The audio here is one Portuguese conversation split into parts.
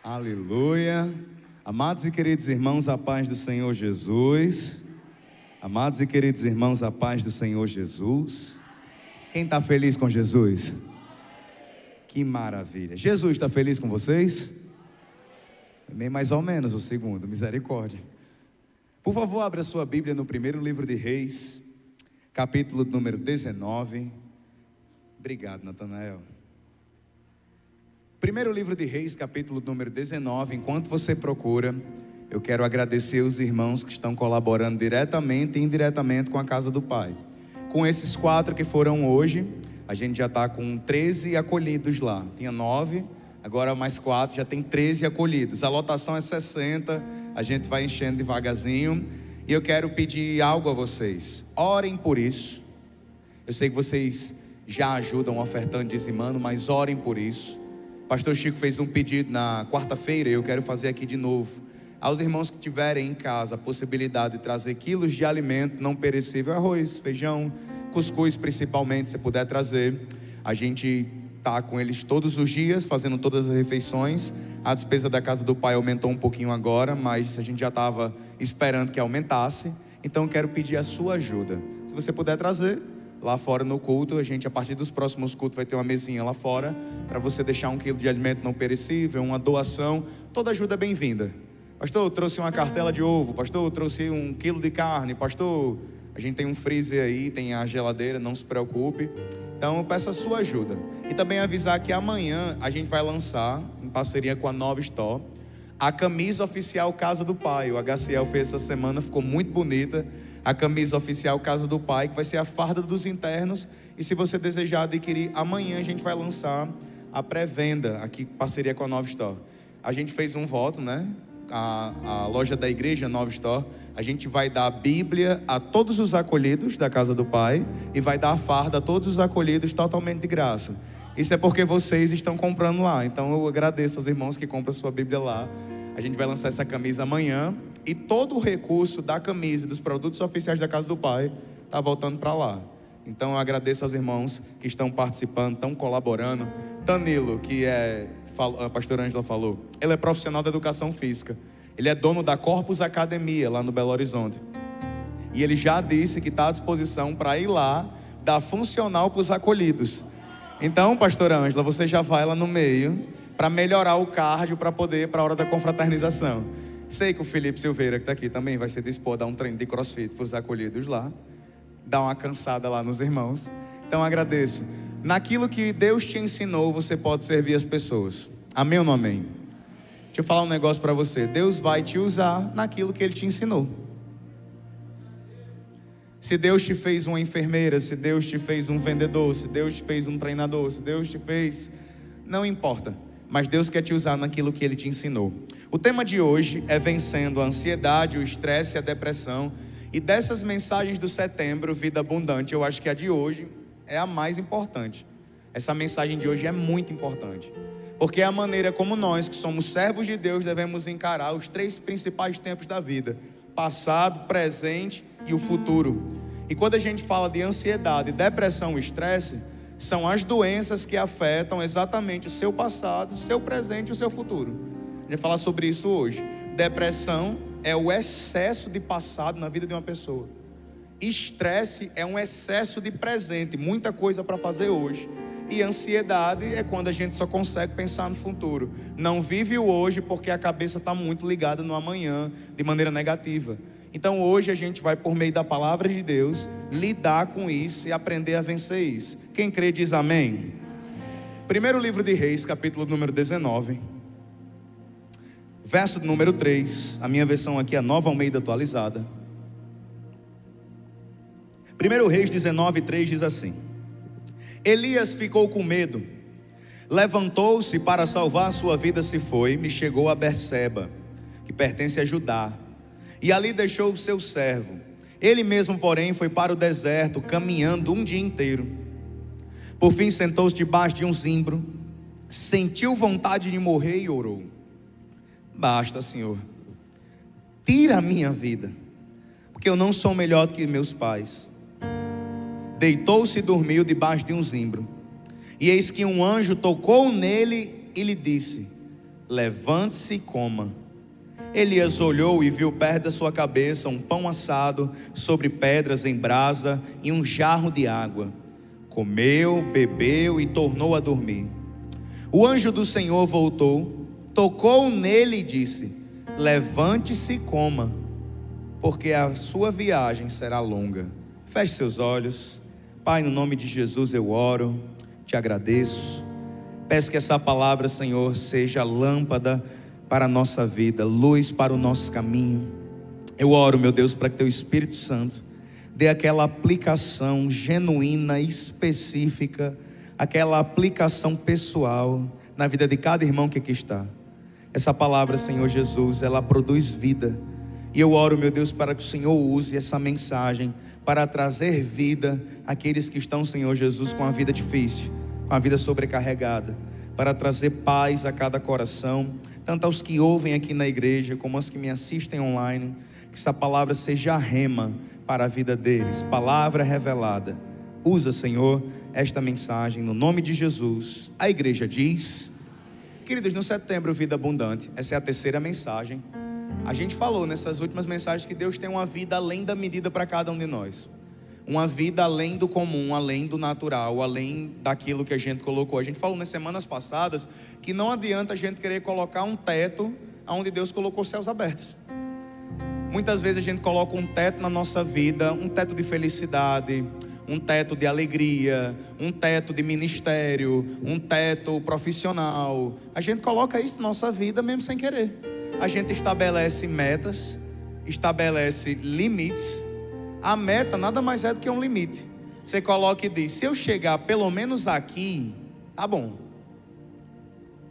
Aleluia. Amados e queridos irmãos, a paz do Senhor Jesus. Amados e queridos irmãos, a paz do Senhor Jesus. Quem está feliz com Jesus? Que maravilha. Jesus está feliz com vocês? Meio mais ou menos o segundo, misericórdia. Por favor, abra a sua Bíblia no primeiro livro de Reis, capítulo número 19. Obrigado, Natanael. Primeiro livro de Reis, capítulo número 19. Enquanto você procura, eu quero agradecer os irmãos que estão colaborando diretamente e indiretamente com a Casa do Pai. Com esses 4 que foram hoje, a gente já está com 13 acolhidos lá. Tinha 9, agora mais 4, já tem 13 acolhidos. A lotação é 60, a gente vai enchendo devagarzinho. E eu quero pedir algo a vocês. Orem por isso. Eu sei que vocês já ajudam ofertando, dizimando, mas orem por isso. Pastor Chico fez um pedido na quarta-feira e eu quero fazer aqui de novo. Aos irmãos que tiverem em casa a possibilidade de trazer quilos de alimento não perecível, arroz, feijão, cuscuz principalmente, se puder trazer. A gente está com eles todos os dias, fazendo todas as refeições. A despesa da Casa do Pai aumentou um pouquinho agora, mas a gente já estava esperando que aumentasse. Então eu quero pedir a sua ajuda. Se você puder trazer, lá fora no culto, a gente a partir dos próximos cultos vai ter uma mesinha lá fora, para você deixar 1 quilo de alimento não perecível, uma doação. Toda ajuda é bem-vinda. Pastor, eu trouxe uma cartela de ovo. Pastor, eu trouxe 1 quilo de carne. Pastor, a gente tem um freezer aí, tem a geladeira, não se preocupe. Então eu peço a sua ajuda. E também avisar que amanhã a gente vai lançar, em parceria com a Nova Store, a camisa oficial Casa do Pai. O HCL fez essa semana, ficou muito bonita. A camisa oficial Casa do Pai, que vai ser a farda dos internos. E se você desejar adquirir, amanhã a gente vai lançar a pré-venda aqui, parceria com a Nova Store. A gente fez um voto, né? A loja da igreja Nova Store, a gente vai dar a Bíblia a todos os acolhidos da Casa do Pai e vai dar a farda a todos os acolhidos totalmente de graça. Isso é porque vocês estão comprando lá. Então eu agradeço aos irmãos que compram a sua Bíblia lá. A gente vai lançar essa camisa amanhã e todo o recurso da camisa e dos produtos oficiais da Casa do Pai está voltando para lá. Então eu agradeço aos irmãos que estão participando, estão colaborando. Danilo, que a pastora Ângela falou, ele é profissional da educação física. Ele é dono da Corpus Academia lá no Belo Horizonte. E ele já disse que está à disposição para ir lá dar funcional para os acolhidos. Então, pastora Ângela, você já vai lá no meio para melhorar o cardio para poder ir para a hora da confraternização. Sei que o Felipe Silveira, que está aqui também, vai se dispor a dar um treino de crossfit para os acolhidos lá. Dar uma cansada lá nos irmãos. Então agradeço. Naquilo que Deus te ensinou, você pode servir as pessoas. Amém ou não amém? Deixa eu falar um negócio para você. Deus vai te usar naquilo que Ele te ensinou. Se Deus te fez uma enfermeira, se Deus te fez um vendedor, se Deus te fez um treinador, se Deus te fez... Não importa. Mas Deus quer te usar naquilo que Ele te ensinou. O tema de hoje é vencendo a ansiedade, o estresse e a depressão. E dessas mensagens do setembro, Vida Abundante, eu acho que a de hoje é a mais importante. Essa mensagem de hoje é muito importante. Porque é a maneira como nós, que somos servos de Deus, devemos encarar os 3 principais tempos da vida: passado, presente e o futuro. E quando a gente fala de ansiedade, depressão e estresse, são as doenças que afetam exatamente o seu passado, o seu presente e o seu futuro. A gente vai falar sobre isso hoje. Depressão é o excesso de passado na vida de uma pessoa. Estresse é um excesso de presente, muita coisa para fazer hoje. E ansiedade é quando a gente só consegue pensar no futuro. Não vive o hoje porque a cabeça está muito ligada no amanhã, de maneira negativa. Então hoje a gente vai, por meio da palavra de Deus, lidar com isso e aprender a vencer isso. Quem crê diz amém. Primeiro livro de Reis, capítulo número 19, verso número 3. A minha versão aqui é a Nova Almeida atualizada. 1 Reis 19, 3 diz assim: Elias ficou com medo, levantou-se para salvar a sua vida, se foi, me chegou a Berseba, que pertence a Judá, e ali deixou o seu servo. Ele mesmo, porém, foi para o deserto, caminhando um dia inteiro. Por fim sentou-se debaixo de um zimbro, sentiu vontade de morrer e orou: Basta, Senhor, tira a minha vida, porque eu não sou melhor do que meus pais. Deitou-se e dormiu debaixo de um zimbro. E eis que um anjo tocou nele e lhe disse: levante-se e coma. Elias olhou e viu perto da sua cabeça um pão assado sobre pedras em brasa e um jarro de água. Comeu, bebeu e tornou a dormir. O anjo do Senhor voltou, tocou nele e disse: levante-se e coma, porque a sua viagem será longa. Feche seus olhos. Pai, no nome de Jesus eu oro, te agradeço. Peço que essa palavra, Senhor, seja lâmpada para a nossa vida, luz para o nosso caminho. Eu oro, meu Deus, para que teu Espírito Santo dê aquela aplicação genuína, específica, aquela aplicação pessoal na vida de cada irmão que aqui está. Essa palavra, Senhor Jesus, ela produz vida. E eu oro, meu Deus, para que o Senhor use essa mensagem para trazer vida àqueles que estão, Senhor Jesus, com a vida difícil, com a vida sobrecarregada, para trazer paz a cada coração, tanto aos que ouvem aqui na igreja, como aos que me assistem online. Que essa palavra seja rema para a vida deles, palavra revelada. Usa, Senhor, esta mensagem no nome de Jesus. A igreja diz: queridos, no Setembro Vida Abundante, essa é a terceira mensagem. A gente falou nessas últimas mensagens que Deus tem uma vida além da medida para cada um de nós, uma vida além do comum, além do natural, além daquilo que a gente colocou. A gente falou nas semanas passadas que não adianta a gente querer colocar um teto onde Deus colocou céus abertos. Muitas vezes a gente coloca um teto na nossa vida, um teto de felicidade, um teto de alegria, um teto de ministério, um teto profissional. A gente coloca isso na nossa vida mesmo sem querer. A gente estabelece metas, estabelece limites. A meta nada mais é do que um limite. Você coloca e diz: se eu chegar pelo menos aqui, tá bom.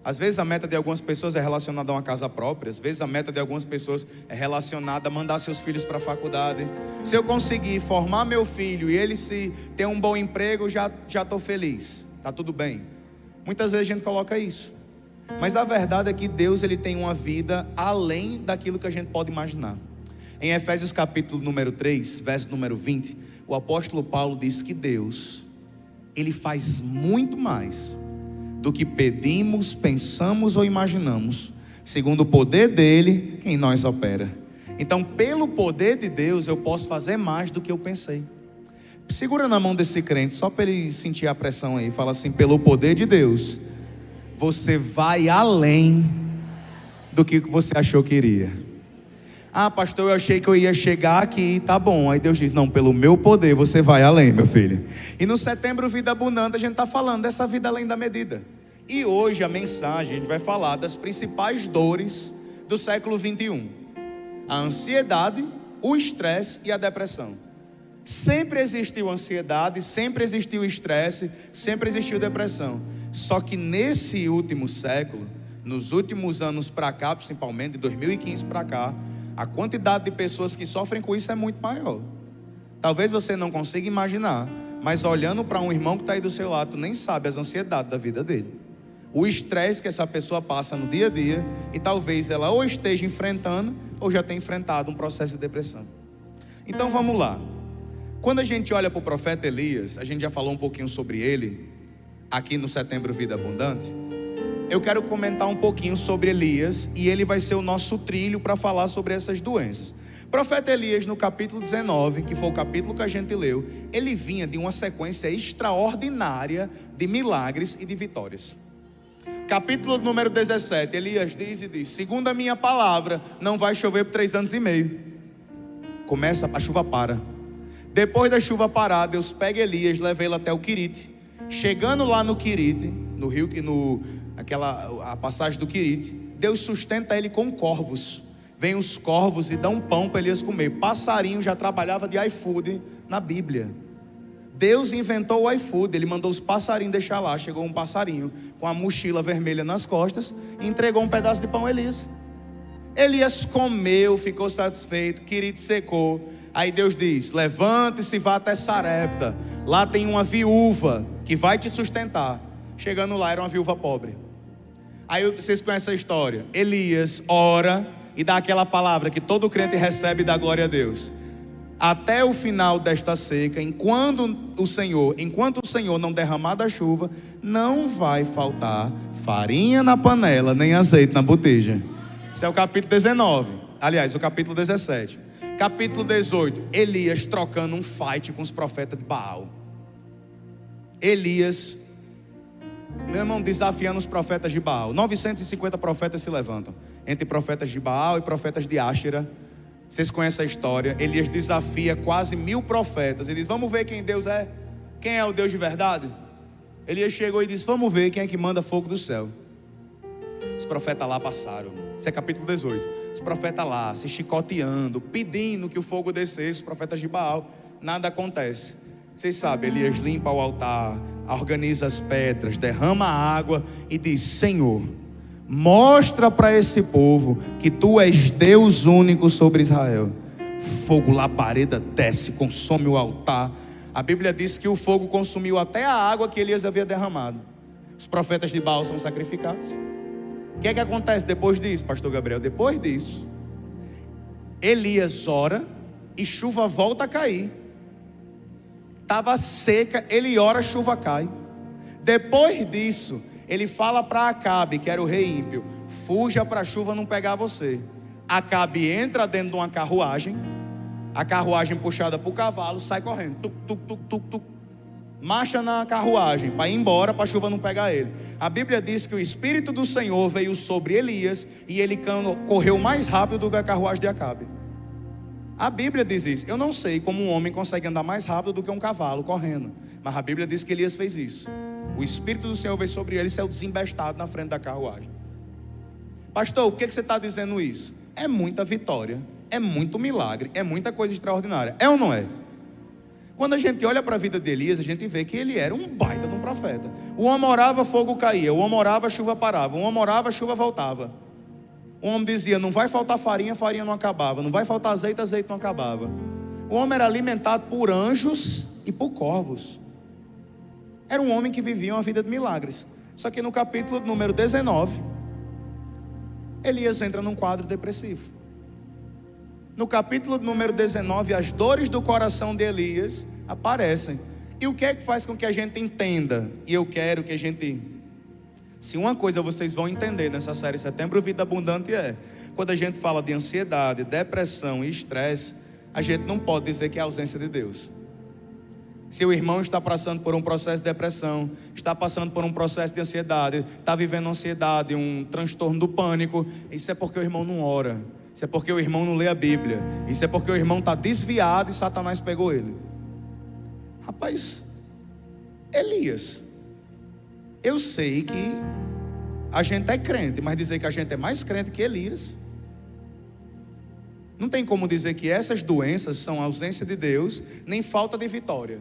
Às vezes a meta de algumas pessoas é relacionada a uma casa própria. Às vezes a meta de algumas pessoas é relacionada a mandar seus filhos para a faculdade. Se eu conseguir formar meu filho e ele se ter um bom emprego, já estou feliz, tá tudo bem. Muitas vezes a gente coloca isso, mas a verdade é que Deus, ele tem uma vida além daquilo que a gente pode imaginar. Em Efésios capítulo número 3, verso número 20, o apóstolo Paulo diz que Deus, ele faz muito mais do que pedimos, pensamos ou imaginamos, segundo o poder dele em nós opera. Então, pelo poder de Deus, eu posso fazer mais do que eu pensei. Segura na mão desse crente, só para ele sentir a pressão aí. Fala assim: pelo poder de Deus, você vai além do que você achou que iria. Ah, pastor, eu achei que eu ia chegar aqui, tá bom. Aí Deus diz: não, pelo meu poder você vai além, meu filho. E no Setembro Vida Abundante a gente está falando dessa vida além da medida. E hoje a mensagem, a gente vai falar das principais dores do século 21. A ansiedade, o estresse e a depressão. Sempre existiu ansiedade, sempre existiu estresse, sempre existiu depressão. Só que nesse último século, nos últimos anos para cá, principalmente de 2015 para cá, a quantidade de pessoas que sofrem com isso é muito maior. Talvez você não consiga imaginar, mas olhando para um irmão que está aí do seu lado, tu nem sabe as ansiedades da vida dele, o estresse que essa pessoa passa no dia a dia, e talvez ela ou esteja enfrentando ou já tenha enfrentado um processo de depressão. Então vamos lá. Quando a gente olha para o profeta Elias, a gente já falou um pouquinho sobre ele aqui no Setembro Vida Abundante. Eu quero comentar um pouquinho sobre Elias, e ele vai ser o nosso trilho para falar sobre essas doenças. Profeta Elias, no capítulo 19, que foi o capítulo que a gente leu, ele vinha de uma sequência extraordinária de milagres e de vitórias. Capítulo número 17, Elias diz: segundo a minha palavra, não vai chover por 3 anos e meio. Começa, a chuva para. Depois da chuva parar, Deus pega Elias, leva ele até o Querite. Chegando lá no Querite, no rio, a passagem do Querite, Deus sustenta ele com corvos. Vem os corvos e dão pão para Elias comer. Passarinho já trabalhava de iFood na Bíblia. Deus inventou o iFood, ele mandou os passarinhos deixar lá. Chegou um passarinho com a mochila vermelha nas costas e entregou um pedaço de pão a Elias. Elias comeu, ficou satisfeito, Querite secou. Aí Deus diz: levante-se e vá até Sarepta. Lá tem uma viúva que vai te sustentar. Chegando lá, era uma viúva pobre. Aí vocês conhecem a história. Elias ora e dá aquela palavra que todo crente recebe e dá glória a Deus. até o final desta seca, enquanto o Senhor não derramar da chuva, não vai faltar farinha na panela, nem azeite na botija. Esse é o capítulo 19. Aliás, o capítulo 17. Capítulo 18, Elias trocando um fight com os profetas de Baal. Elias, meu irmão, desafiando os profetas de Baal. 950 profetas se levantam, entre profetas de Baal e profetas de Áshera. Vocês conhecem a história. Elias desafia quase 1000 profetas. Ele diz: vamos ver quem Deus é. Quem é o Deus de verdade? Elias chegou e disse: vamos ver quem é que manda fogo do céu. Os profetas lá passaram. Esse é capítulo 18. Os profetas lá se chicoteando, pedindo que o fogo descesse. Os profetas de Baal. Nada acontece. Vocês sabem, Elias limpa o altar, organiza as pedras, derrama a água e diz: Senhor, mostra para esse povo que tu és Deus único sobre Israel. Fogo, labareda, desce, consome o altar. A Bíblia diz que o fogo consumiu até a água que Elias havia derramado. Os profetas de Baal são sacrificados. O que é que acontece depois disso, pastor Gabriel? Depois disso, Elias ora e chuva volta a cair. Estava seca, ele ora, a chuva cai. Depois disso, ele fala para Acabe, que era o rei ímpio: fuja para a chuva não pegar você. Acabe entra dentro de uma carruagem, a carruagem puxada por cavalo, sai correndo, tuc, tuc, tuc, tuc, tuc. Marcha na carruagem para ir embora, para a chuva não pegar ele. A Bíblia diz que o Espírito do Senhor veio sobre Elias e ele correu mais rápido do que a carruagem de Acabe. A Bíblia diz isso. Eu não sei como um homem consegue andar mais rápido do que um cavalo correndo, mas a Bíblia diz que Elias fez isso. O Espírito do Senhor veio sobre ele e saiu desembestado na frente da carruagem. Pastor, o que você está dizendo isso? É muita vitória, é muito milagre, é muita coisa extraordinária. É ou não é? Quando a gente olha para a vida de Elias, a gente vê que ele era um baita de um profeta. O homem orava, fogo caía. O homem orava, a chuva parava. O homem orava, a chuva voltava. O homem dizia: não vai faltar farinha, farinha não acabava. Não vai faltar azeite, azeite não acabava. O homem era alimentado por anjos e por corvos. Era um homem que vivia uma vida de milagres. Só que no capítulo número 19, Elias entra num quadro depressivo. No capítulo número 19, as dores do coração de Elias aparecem. E o que é que faz com que a gente entenda? E eu quero que a gente... Se uma coisa vocês vão entender nessa série Setembro Vida Abundante é: quando a gente fala de ansiedade, depressão e estresse, a gente não pode dizer que é a ausência de Deus. Se o irmão está passando por um processo de depressão, está passando por um processo de ansiedade, está vivendo ansiedade, um transtorno do pânico, isso é porque o irmão não ora. Isso é porque o irmão não lê a Bíblia. Isso é porque o irmão está desviado e Satanás pegou ele. Rapaz, Elias, eu sei que a gente é crente, mas dizer que a gente é mais crente que Elias, não tem como dizer que essas doenças são ausência de Deus, nem falta de vitória.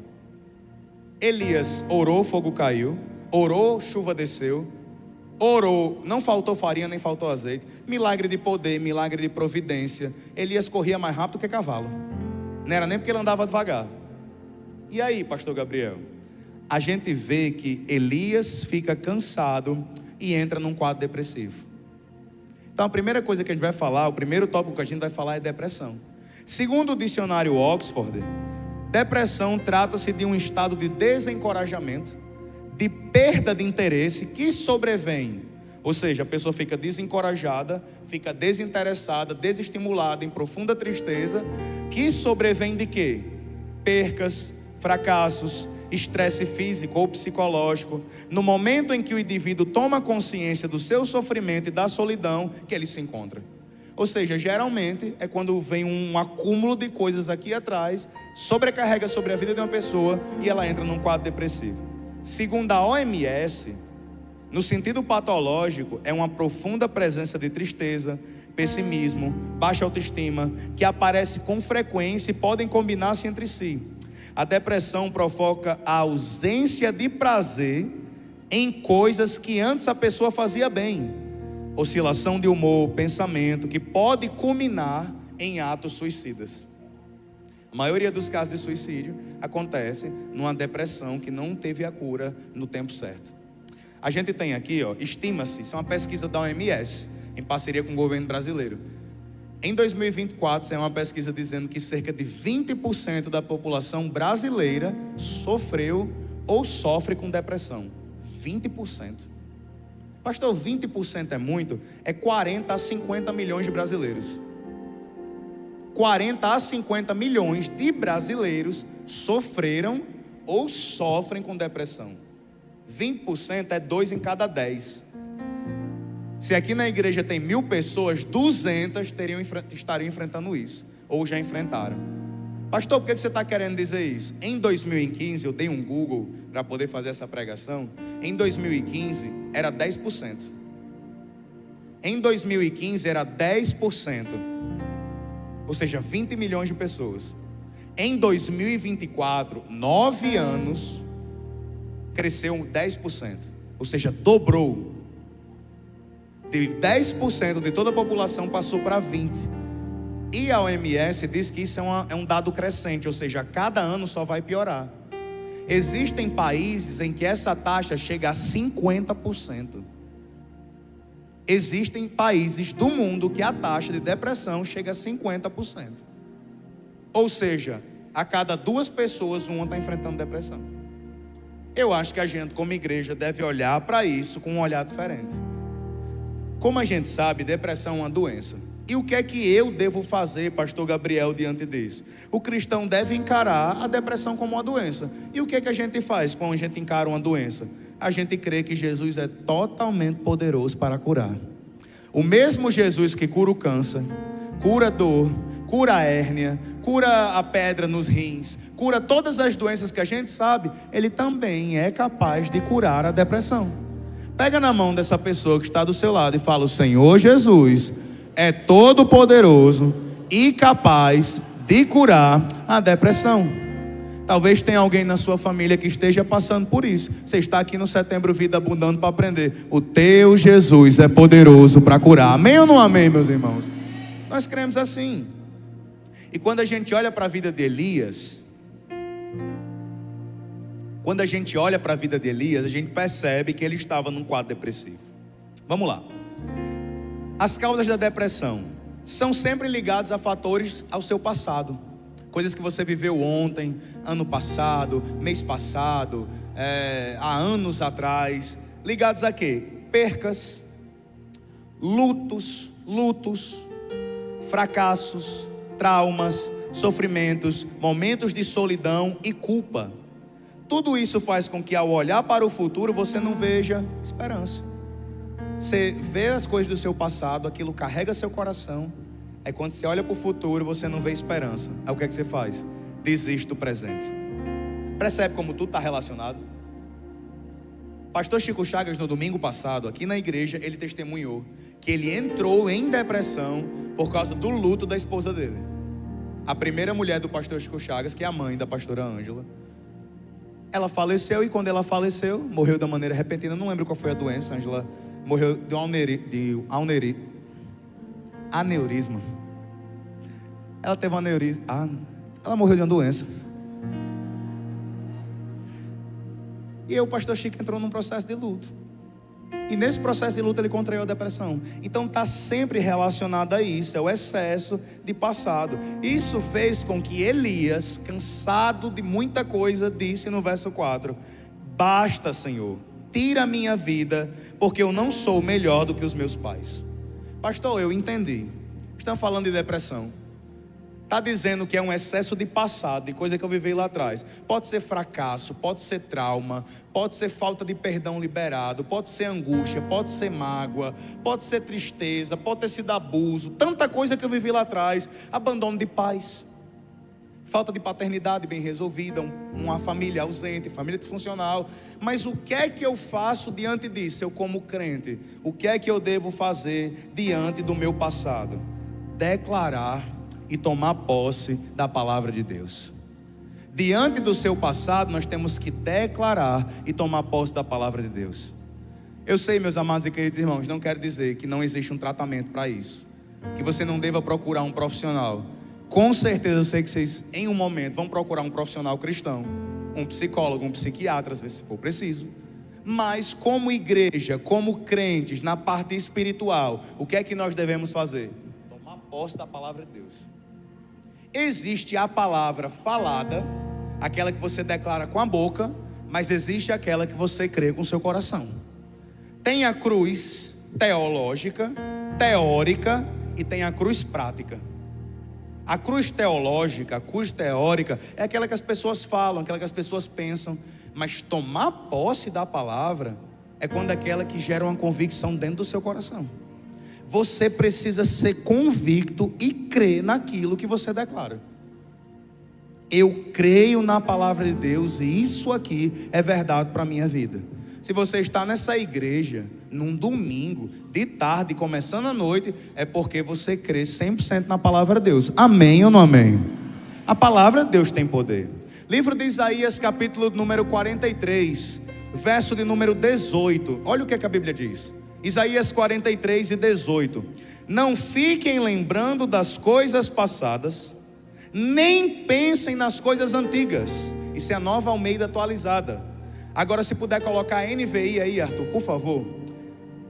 Elias orou, fogo caiu. Orou, chuva desceu. Orou, não faltou farinha, nem faltou azeite. Milagre de poder, milagre de providência. Elias corria mais rápido que cavalo. Não era nem porque ele andava devagar. E aí, pastor Gabriel? A gente vê que Elias fica cansado e entra num quadro depressivo. Então a primeira coisa que a gente vai falar, o primeiro tópico que a gente vai falar é depressão. Segundo o dicionário Oxford, depressão trata-se de um estado de desencorajamento, de perda de interesse que sobrevém. Ou seja, a pessoa fica desencorajada, fica desinteressada, desestimulada, em profunda tristeza, que sobrevém de quê? Percas, fracassos, estresse físico ou psicológico. No momento em que o indivíduo toma consciência do seu sofrimento e da solidão que ele se encontra. Ou seja, geralmente é quando vem um acúmulo de coisas aqui atrás, sobrecarrega sobre a vida de uma pessoa e ela entra num quadro depressivo. Segundo a OMS, no sentido patológico, é uma profunda presença de tristeza, pessimismo, baixa autoestima, que aparece com frequência e podem combinar-se entre si. A depressão provoca a ausência de prazer em coisas que antes a pessoa fazia bem. Oscilação de humor, pensamento, que pode culminar em atos suicidas. A maioria dos casos de suicídio acontece numa depressão que não teve a cura no tempo certo. A gente tem aqui, estima-se, isso é uma pesquisa da OMS, em parceria com o governo brasileiro, Em 2024, saiu uma pesquisa dizendo que cerca de 20% da população brasileira sofreu ou sofre com depressão. 20%. Pastor, 20% é muito? É 40 a 50 milhões de brasileiros. 40 a 50 milhões de brasileiros sofreram ou sofrem com depressão. 20% é 2 em cada 10. Se aqui na igreja tem 1.000 pessoas, 200 estariam enfrentando isso, ou já enfrentaram. Pastor, por que você está querendo dizer isso? Em 2015, eu dei um Google para poder fazer essa pregação. Em 2015, era 10%. Em 2015, era 10%. Ou seja, 20 milhões de pessoas. Em 2024, 9 anos, cresceu 10%. Ou seja, dobrou. De 10% de toda a população passou para 20%. E a OMS diz que isso é um dado crescente, ou seja, cada ano só vai piorar. Existem países em que essa taxa chega a 50%. Existem países do mundo que a taxa de depressão chega a 50%. Ou seja, a cada 2 pessoas, uma está enfrentando depressão. Eu acho que a gente, como igreja, deve olhar para isso com um olhar diferente. Como a gente sabe, depressão é uma doença. E o que é que eu devo fazer, pastor Gabriel, diante disso? O cristão deve encarar a depressão como uma doença. E o que é que a gente faz quando a gente encara uma doença? A gente crê que Jesus é totalmente poderoso para curar. O mesmo Jesus que cura o câncer, cura a dor, cura a hérnia, cura a pedra nos rins, cura todas as doenças que a gente sabe, Ele também é capaz de curar a depressão. Pega na mão dessa pessoa que está do seu lado e fala: o Senhor Jesus é todo poderoso e capaz de curar a depressão. Talvez tenha alguém na sua família que esteja passando por isso. Você está aqui no Setembro Vida Abundante para aprender. O teu Jesus é poderoso para curar. Amém ou não amém, meus irmãos? Nós cremos assim. E quando a gente olha para a vida de Elias, a gente percebe que ele estava num quadro depressivo. Vamos lá. As causas da depressão são sempre ligadas a fatores ao seu passado. Coisas que você viveu ontem, ano passado, mês passado, há anos atrás. Ligados a quê? Percas, lutos, fracassos, traumas, sofrimentos, momentos de solidão e culpa. Tudo isso faz com que, ao olhar para o futuro, você não veja esperança. Você vê as coisas do seu passado, aquilo carrega seu coração. Aí quando você olha para o futuro, você não vê esperança. Aí o que é que você faz? Desiste do presente. Percebe como tudo está relacionado? Pastor Chico Chagas, no domingo passado, aqui na igreja, ele testemunhou que ele entrou em depressão por causa do luto da esposa dele. A primeira mulher do pastor Chico Chagas, que é a mãe da pastora Ângela, ela faleceu, e quando ela faleceu, morreu de maneira repentina. Não lembro qual foi a doença. Ângela morreu de aneurisma. Ela teve um aneurisma. Ela morreu de uma doença. E aí o pastor Chico entrou num processo de luto. E nesse processo de luta ele contraiu a depressão. Então está sempre relacionado a isso. É o excesso de passado. Isso fez com que Elias, cansado de muita coisa, disse no verso 4: basta, Senhor, tira a minha vida, porque eu não sou melhor do que os meus pais. Pastor, eu entendi. Estão falando de depressão. Está dizendo que é um excesso de passado, de coisa que eu vivi lá atrás. Pode ser fracasso, pode ser trauma, pode ser falta de perdão liberado, pode ser angústia, pode ser mágoa, pode ser tristeza, pode ter sido abuso, tanta coisa que eu vivi lá atrás. Abandono de pais, falta de paternidade bem resolvida, uma família ausente, família disfuncional. Mas o que é que eu faço diante disso? Eu, como crente, o que é que eu devo fazer diante do meu passado? Declarar e tomar posse da palavra de Deus. Diante do seu passado, nós temos que declarar e tomar posse da palavra de Deus. Eu sei, meus amados e queridos irmãos, não quero dizer que não existe um tratamento para isso, que você não deva procurar um profissional. Com certeza eu sei que vocês, em um momento, vão procurar um profissional cristão, um psicólogo, um psiquiatra, às vezes, se for preciso. Mas como igreja, como crentes, na parte espiritual, o que é que nós devemos fazer? Tomar posse da palavra de Deus. Existe a palavra falada, aquela que você declara com a boca, mas existe aquela que você crê com o seu coração. Tem a cruz teológica, teórica, e tem a cruz prática. A cruz teológica, a cruz teórica é aquela que as pessoas falam, aquela que as pessoas pensam, mas tomar posse da palavra é quando aquela que gera uma convicção dentro do seu coração. Você precisa ser convicto e crer naquilo que você declara. Eu creio na palavra de Deus e isso aqui é verdade para a minha vida. Se você está nessa igreja, num domingo, de tarde, começando a noite, é porque você crê 100% na palavra de Deus. Amém ou não amém? A palavra de Deus tem poder. Livro de Isaías, capítulo número 43, verso de número 18. Olha o que a Bíblia diz. Isaías 43 e 18. Não fiquem lembrando das coisas passadas, nem pensem nas coisas antigas. Isso é a Nova Almeida atualizada. Agora, se puder colocar a NVI aí, Arthur, por favor.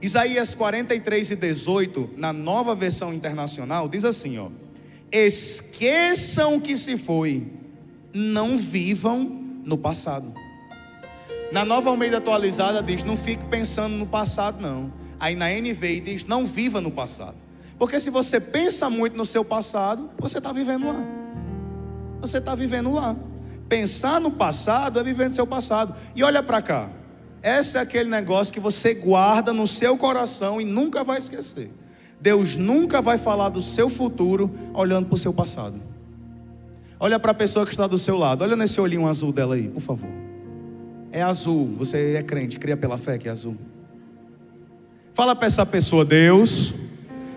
Isaías 43 e 18, na Nova Versão Internacional, diz assim, ó: esqueçam o que se foi, não vivam no passado. Na Nova Almeida atualizada diz: não fique pensando no passado, não. Aí na NVI diz: não viva no passado. Porque se você pensa muito no seu passado, você está vivendo lá. Você está vivendo lá. Pensar no passado é viver no seu passado. E olha para cá. Esse é aquele negócio que você guarda no seu coração e nunca vai esquecer. Deus nunca vai falar do seu futuro olhando para o seu passado. Olha para a pessoa que está do seu lado. Olha nesse olhinho azul dela aí, por favor. É azul. Você é crente, cria pela fé que é azul. Fala para essa pessoa: Deus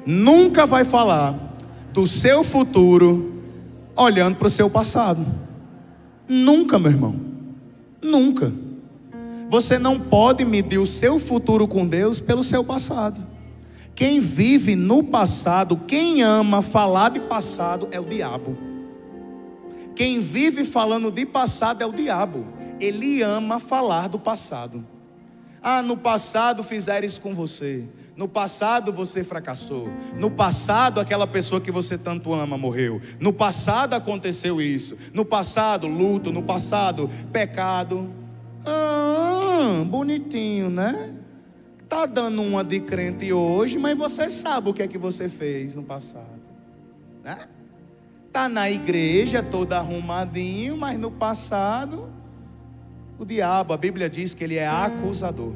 nunca vai falar do seu futuro olhando para o seu passado. Nunca, meu irmão. Nunca. Você não pode medir o seu futuro com Deus pelo seu passado. Quem vive no passado, quem ama falar de passado é o diabo. Quem vive falando de passado é o diabo. Ele ama falar do passado. Ah, no passado fizeram isso com você. No passado você fracassou. No passado aquela pessoa que você tanto ama morreu. No passado aconteceu isso. No passado luto. No passado pecado. Bonitinho, né? Tá dando uma de crente hoje, mas você sabe o que é que você fez no passado, né? Tá na igreja todo arrumadinho, mas no passado o diabo, a Bíblia diz que ele é acusador.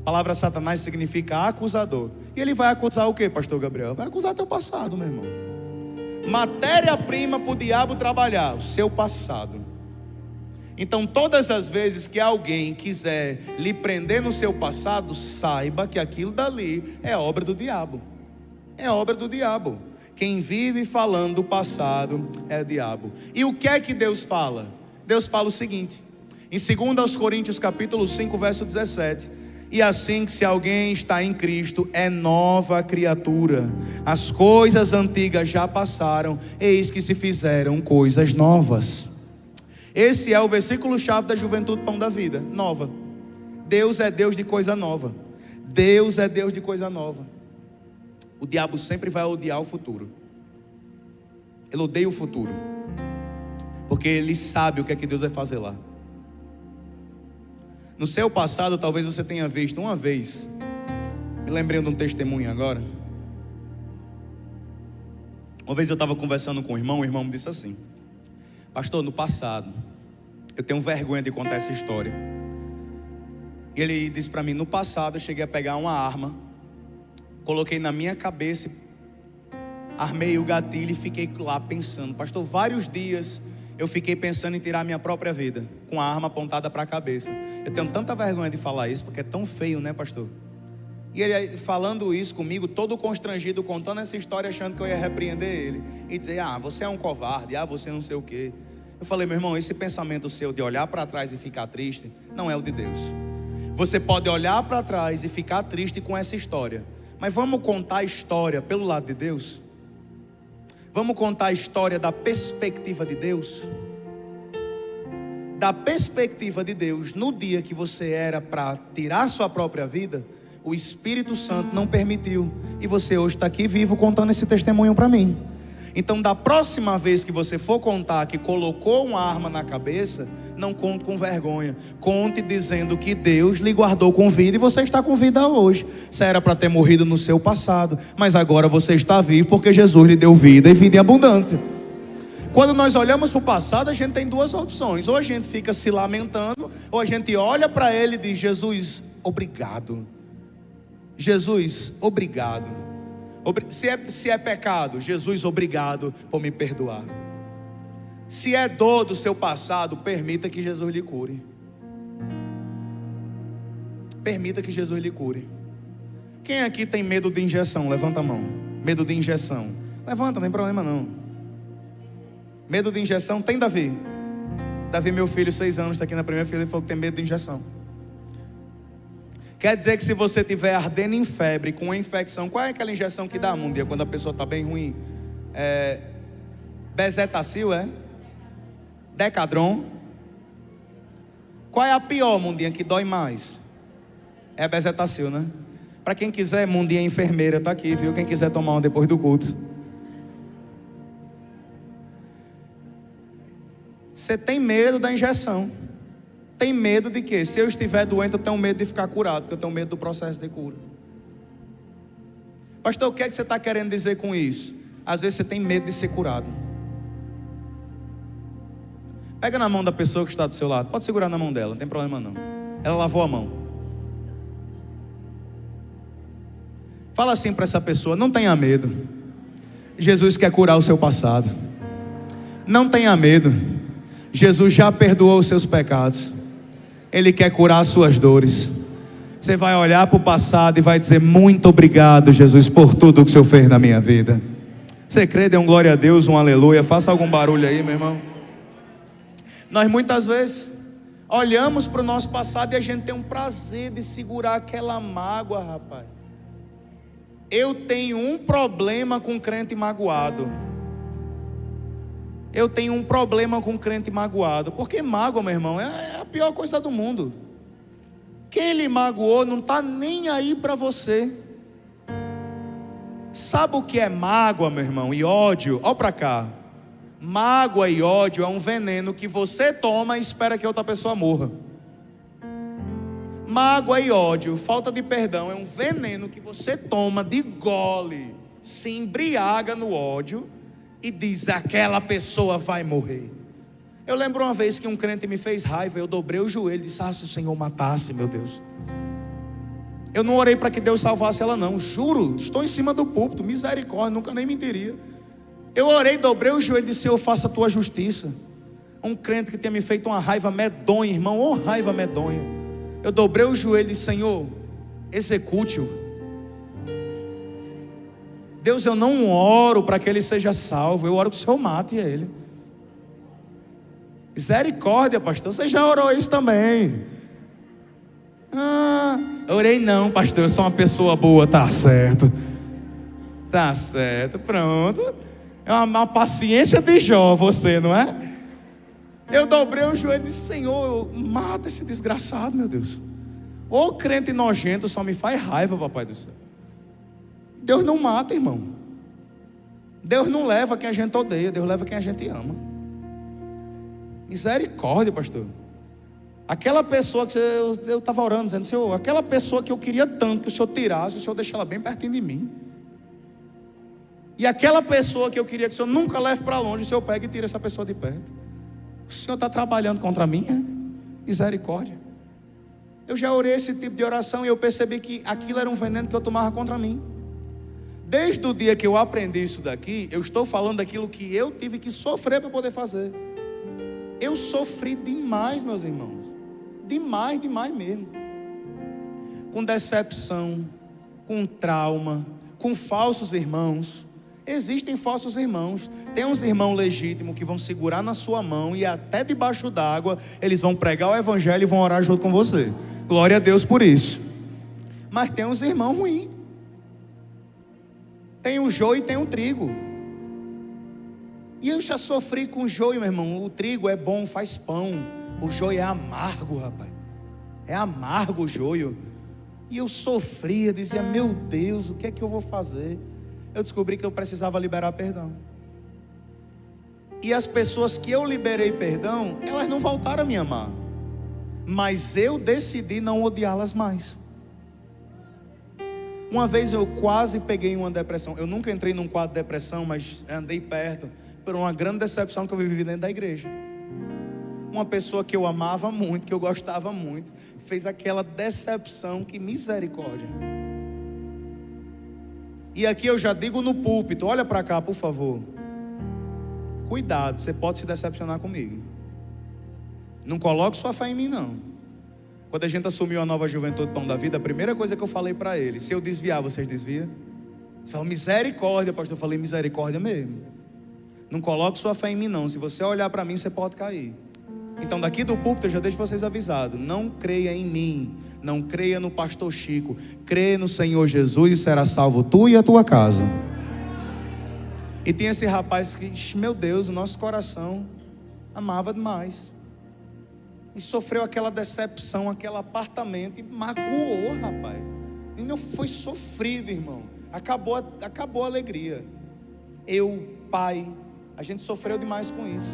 A palavra Satanás significa acusador. E ele vai acusar o que, pastor Gabriel? Vai acusar teu passado, meu irmão. Matéria-prima para o diabo trabalhar, o seu passado. Então todas as vezes que alguém quiser lhe prender no seu passado, saiba que aquilo dali é obra do diabo. É obra do diabo. Quem vive falando do passado é o diabo. E o que é que Deus fala? Deus fala o seguinte, em 2 Coríntios capítulo 5, verso 17: e assim que se alguém está em Cristo, é nova criatura. As coisas antigas já passaram, eis que se fizeram coisas novas. Esse é o versículo-chave da Juventude Pão da Vida, nova. Deus é Deus de coisa nova. Deus é Deus de coisa nova. O diabo sempre vai odiar o futuro. Ele odeia o futuro, porque ele sabe o que é que Deus vai fazer lá. No seu passado, talvez você tenha visto uma vez. Me lembrei de um testemunho agora. Uma vez eu estava conversando com o irmão me disse assim: pastor, no passado, eu tenho vergonha de contar essa história. E ele disse para mim: no passado eu cheguei a pegar uma arma, coloquei na minha cabeça, armei o gatilho e fiquei lá pensando. Pastor, vários dias eu fiquei pensando em tirar minha própria vida, com a arma apontada para a cabeça. Eu tenho tanta vergonha de falar isso, porque é tão feio, né, pastor? E ele falando isso comigo, todo constrangido, contando essa história, achando que eu ia repreender ele e dizer: ah, você é um covarde, ah, você não sei o quê. Eu falei: meu irmão, esse pensamento seu de olhar para trás e ficar triste, não é o de Deus. Você pode olhar para trás e ficar triste com essa história, mas vamos contar a história pelo lado de Deus? Vamos contar a história da perspectiva de Deus? Da perspectiva de Deus, no dia que você era para tirar sua própria vida, O Espírito Santo não permitiu. E você hoje está aqui vivo contando esse testemunho para mim. Então, da próxima vez que você for contar que colocou uma arma na cabeça, não conte com vergonha. Conte dizendo que Deus lhe guardou com vida e você está com vida hoje. Você era para ter morrido no seu passado, mas agora você está vivo porque Jesus lhe deu vida e vida em abundância. Quando nós olhamos para o passado, a gente tem duas opções. Ou a gente fica se lamentando, ou a gente olha para ele e diz: Jesus, obrigado. Jesus, obrigado. Se é pecado, Jesus, obrigado por me perdoar. Se é dor do seu passado, permita que Jesus lhe cure. Permita que Jesus lhe cure. Quem aqui tem medo de injeção? Levanta a mão. Medo de injeção. Levanta, não tem problema não. Medo de injeção? Tem, Davi? Davi, meu filho, 6 anos, está aqui na primeira fila, ele falou que tem medo de injeção. Quer dizer que se você estiver ardendo em febre, com uma infecção, qual é aquela injeção que dá, Mundia, quando a pessoa está bem ruim? Bezetacil, é? Decadron. Qual é a pior, Mundinha, que dói mais? É a Bezetacil, né? Para quem quiser, Mundinha enfermeira, tá aqui, viu? Quem quiser tomar uma depois do culto. Você tem medo da injeção. Tem medo de quê? Se eu estiver doente, eu tenho medo de ficar curado, porque eu tenho medo do processo de cura. Pastor, o que é que você está querendo dizer com isso? Às vezes você tem medo de ser curado. Pega na mão da pessoa que está do seu lado. Pode segurar na mão dela, não tem problema não. Ela lavou a mão. Fala assim para essa pessoa: não tenha medo. Jesus quer curar o seu passado. Não tenha medo. Jesus já perdoou os seus pecados. Ele quer curar as suas dores. Você vai olhar para o passado e vai dizer: muito obrigado, Jesus, por tudo que o Senhor fez na minha vida. Você crê? Dê um glória a Deus, um aleluia. Faça algum barulho aí, meu irmão. Nós muitas vezes olhamos para o nosso passado e a gente tem um prazer de segurar aquela mágoa, rapaz. Eu tenho um problema com crente magoado. Eu tenho um problema com crente magoado. Porque mágoa, meu irmão, é a pior coisa do mundo. Quem lhe magoou não está nem aí para você. Sabe o que é mágoa, meu irmão? E ódio? Olha para cá. Mágoa e ódio é um veneno que você toma e espera que outra pessoa morra. Mágoa e ódio, falta de perdão, é um veneno que você toma de gole, se embriaga no ódio e diz: aquela pessoa vai morrer. Eu lembro uma vez que um crente me fez raiva, eu dobrei o joelho e disse: ah, se o Senhor matasse, meu Deus. Eu não orei para que Deus salvasse ela não, juro, estou em cima do púlpito, misericórdia, nunca nem mentiria. Eu orei, dobrei o joelho e disse: Senhor, faça a tua justiça. Um crente que tinha me feito uma raiva medonha, irmão, oh raiva medonha. Eu dobrei o joelho e disse: Senhor, execute-o. Deus, eu não oro para que ele seja salvo, eu oro que o Senhor mate ele. Misericórdia, pastor, você já orou isso também? Ah, orei não, pastor, eu sou uma pessoa boa. Tá certo, pronto. É uma paciência de Jó você, não é? Eu dobrei o joelho e disse: Senhor, mata esse desgraçado, meu Deus. Ô crente nojento, só me faz raiva, papai do céu. Deus não mata, irmão. Deus não leva quem a gente odeia, Deus leva quem a gente ama. Misericórdia, pastor. Aquela pessoa que eu estava orando, dizendo: Senhor, aquela pessoa que eu queria tanto que o Senhor tirasse, o Senhor deixa ela bem pertinho de mim. E aquela pessoa que eu queria que o Senhor nunca leve para longe, o Senhor pega e tira essa pessoa de perto. O Senhor está trabalhando contra mim, é? Misericórdia. Eu já orei esse tipo de oração e eu percebi que aquilo era um veneno que eu tomava contra mim. Desde o dia que eu aprendi isso daqui, eu estou falando daquilo que eu tive que sofrer para poder fazer. Eu sofri demais, meus irmãos. Demais, demais mesmo. Com decepção, com trauma, com falsos irmãos. Existem falsos irmãos. Tem uns irmãos legítimos que vão segurar na sua mão e até debaixo d'água eles vão pregar o evangelho e vão orar junto com você. Glória a Deus por isso. Mas tem uns irmãos ruins. Tem o joio e tem o trigo. E eu já sofri com o joio, meu irmão. O trigo é bom, faz pão. O joio é amargo, rapaz. É amargo o joio. E eu sofria, dizia, meu Deus, o que é que eu vou fazer? Eu descobri que eu precisava liberar perdão. E as pessoas que eu liberei perdão, elas não voltaram a me amar, mas eu decidi não odiá-las mais. Uma vez eu quase peguei uma depressão. Eu nunca entrei num quadro de depressão, mas andei perto, por uma grande decepção que eu vivi dentro da igreja. Uma pessoa que eu amava muito, que eu gostava muito, fez aquela decepção, que misericórdia. E aqui eu já digo no púlpito, olha para cá por favor. Cuidado, você pode se decepcionar comigo. Não coloque sua fé em mim não. Quando a gente assumiu a Nova Juventude Pão da Vida, a primeira coisa que eu falei para eles, se eu desviar, vocês desviam? Você falou, misericórdia, pastor. Eu falei, misericórdia mesmo. Não coloque sua fé em mim não. Se você olhar para mim, você pode cair. Então daqui do púlpito eu já deixo vocês avisados. Não creia em mim, não creia no pastor Chico. Creia no Senhor Jesus e será salvo tu e a tua casa. E tinha esse rapaz que, meu Deus, o nosso coração amava demais. E sofreu aquela decepção, aquele apartamento, e magoou, rapaz. E não foi sofrido, irmão. Acabou a alegria. Eu, pai, a gente sofreu demais com isso.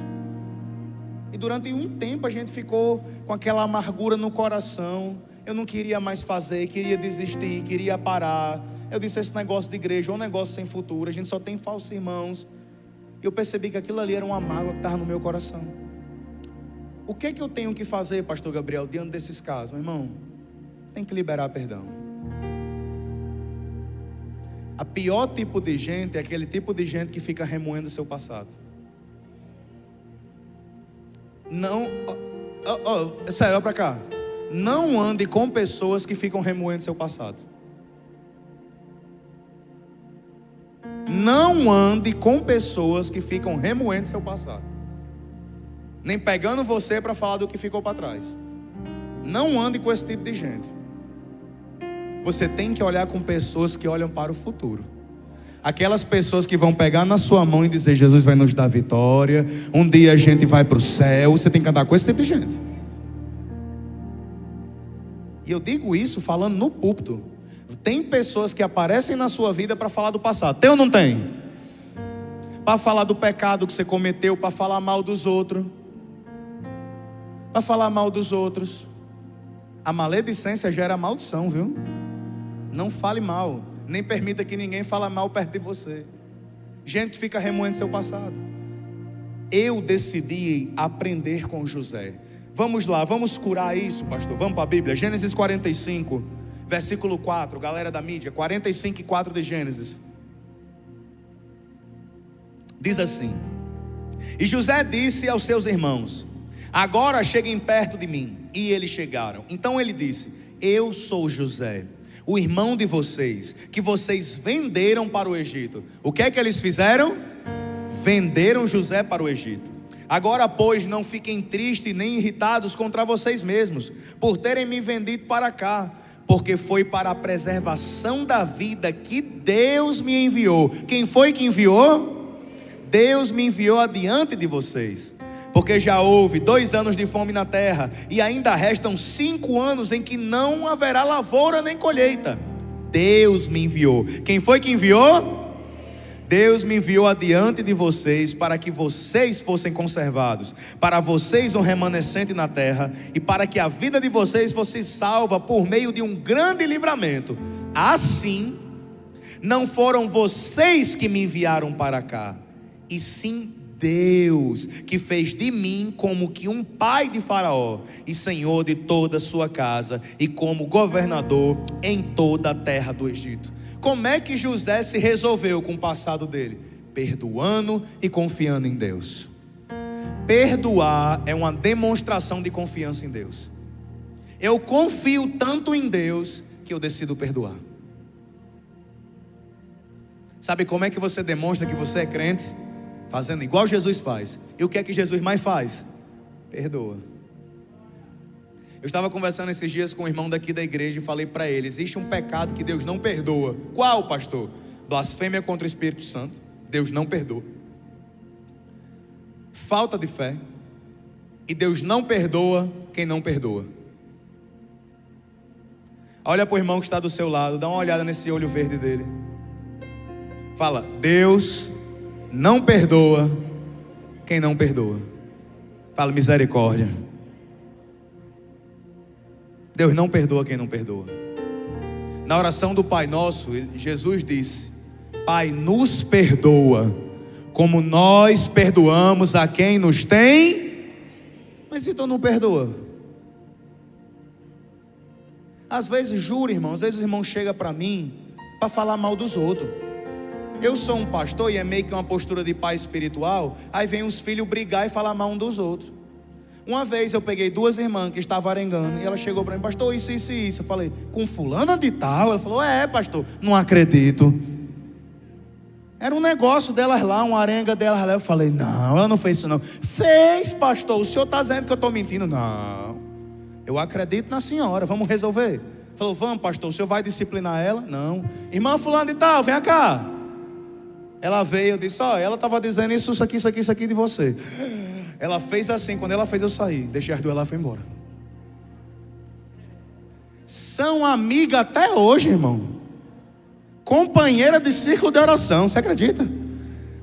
E durante um tempo a gente ficou com aquela amargura no coração. Eu não queria mais fazer, queria desistir, queria parar. Eu disse, esse negócio de igreja é um negócio sem futuro. A gente só tem falsos irmãos. E eu percebi que aquilo ali era uma mágoa que estava no meu coração. O que é que eu tenho que fazer, pastor Gabriel, diante desses casos? Meu irmão, tem que liberar perdão. A pior tipo de gente é aquele tipo de gente que fica remoendo o seu passado. Não, sério, olha pra cá. Não ande com pessoas que ficam remoendo seu passado. Não ande com pessoas que ficam remoendo seu passado. Nem pegando você para falar do que ficou para trás. Não ande com esse tipo de gente. Você tem que olhar com pessoas que olham para o futuro. Aquelas pessoas que vão pegar na sua mão e dizer, Jesus vai nos dar vitória, um dia a gente vai para o céu. Você tem que andar com esse tipo de gente. E eu digo isso falando no púlpito. Tem pessoas que aparecem na sua vida para falar do passado. Tem ou não tem? Para falar do pecado que você cometeu, para falar mal dos outros. Para falar mal dos outros. A maledicência gera maldição, viu? Não fale mal. Nem permita que ninguém fale mal perto de você. Gente fica remoendo seu passado. Eu decidi aprender com José. Vamos lá, vamos curar isso, pastor. Vamos para a Bíblia. Gênesis 45, versículo 4. Galera da mídia, 45 e 4 de Gênesis. Diz assim: E José disse aos seus irmãos: agora cheguem perto de mim. E eles chegaram. Então ele disse: eu sou José, o irmão de vocês, que vocês venderam para o Egito. O que é que eles fizeram? Venderam José para o Egito. Agora, pois, não fiquem tristes nem irritados contra vocês mesmos, por terem me vendido para cá, porque foi para a preservação da vida que Deus me enviou. Quem foi que enviou? Deus me enviou adiante de vocês. Porque já houve 2 anos de fome na terra, e ainda restam 5 anos em que não haverá lavoura nem colheita. Deus me enviou. Quem foi que enviou? Deus me enviou adiante de vocês, para que vocês fossem conservados, para vocês um remanescente na terra, e para que a vida de vocês fosse salva por meio de um grande livramento. Assim, não foram vocês que me enviaram para cá, e sim Deus, que fez de mim como que um pai de Faraó e senhor de toda a sua casa, e como governador em toda a terra do Egito. Como é que José se resolveu com o passado dele? Perdoando e confiando em Deus. Perdoar é uma demonstração de confiança em Deus. Eu confio tanto em Deus que eu decido perdoar. Sabe como é que você demonstra que você é crente? Fazendo igual Jesus faz. E o que é que Jesus mais faz? Perdoa. Eu estava conversando esses dias com um irmão daqui da igreja e falei para ele: existe um pecado que Deus não perdoa. Qual, pastor? Blasfêmia contra o Espírito Santo. Deus não perdoa. Falta de fé. E Deus não perdoa quem não perdoa. Olha para o irmão que está do seu lado, dá uma olhada nesse olho verde dele. Fala: Deus não perdoa quem não perdoa. Fala: misericórdia. Deus não perdoa quem não perdoa. Na oração do Pai Nosso, Jesus disse: Pai, nos perdoa, como nós perdoamos a quem nos tem. Mas então não perdoa. Às vezes, juro, irmão, às vezes o irmão chega para mim para falar mal dos outros. Eu sou um pastor e é meio que uma postura de pai espiritual. Aí vem os filhos brigar e falar mal um dos outros. Uma vez eu peguei duas irmãs que estavam arengando e ela chegou para mim: pastor, isso. Eu falei: com fulana de tal? Ela falou: é, pastor. Não acredito. Era um negócio delas lá, uma arenga delas lá. Eu falei: não, ela não fez isso não. Fez, pastor. O senhor está dizendo que eu estou mentindo? Não, eu acredito na senhora, vamos resolver. Falou: vamos, pastor, o senhor vai disciplinar ela? Não. Irmã fulana de tal, vem cá. Ela veio, eu disse: ó, ela estava dizendo isso aqui de você. Ela fez assim, quando ela fez eu saí. Deixei as duas lá e foi embora. São amigas até hoje, irmão. Companheira de círculo de oração, você acredita?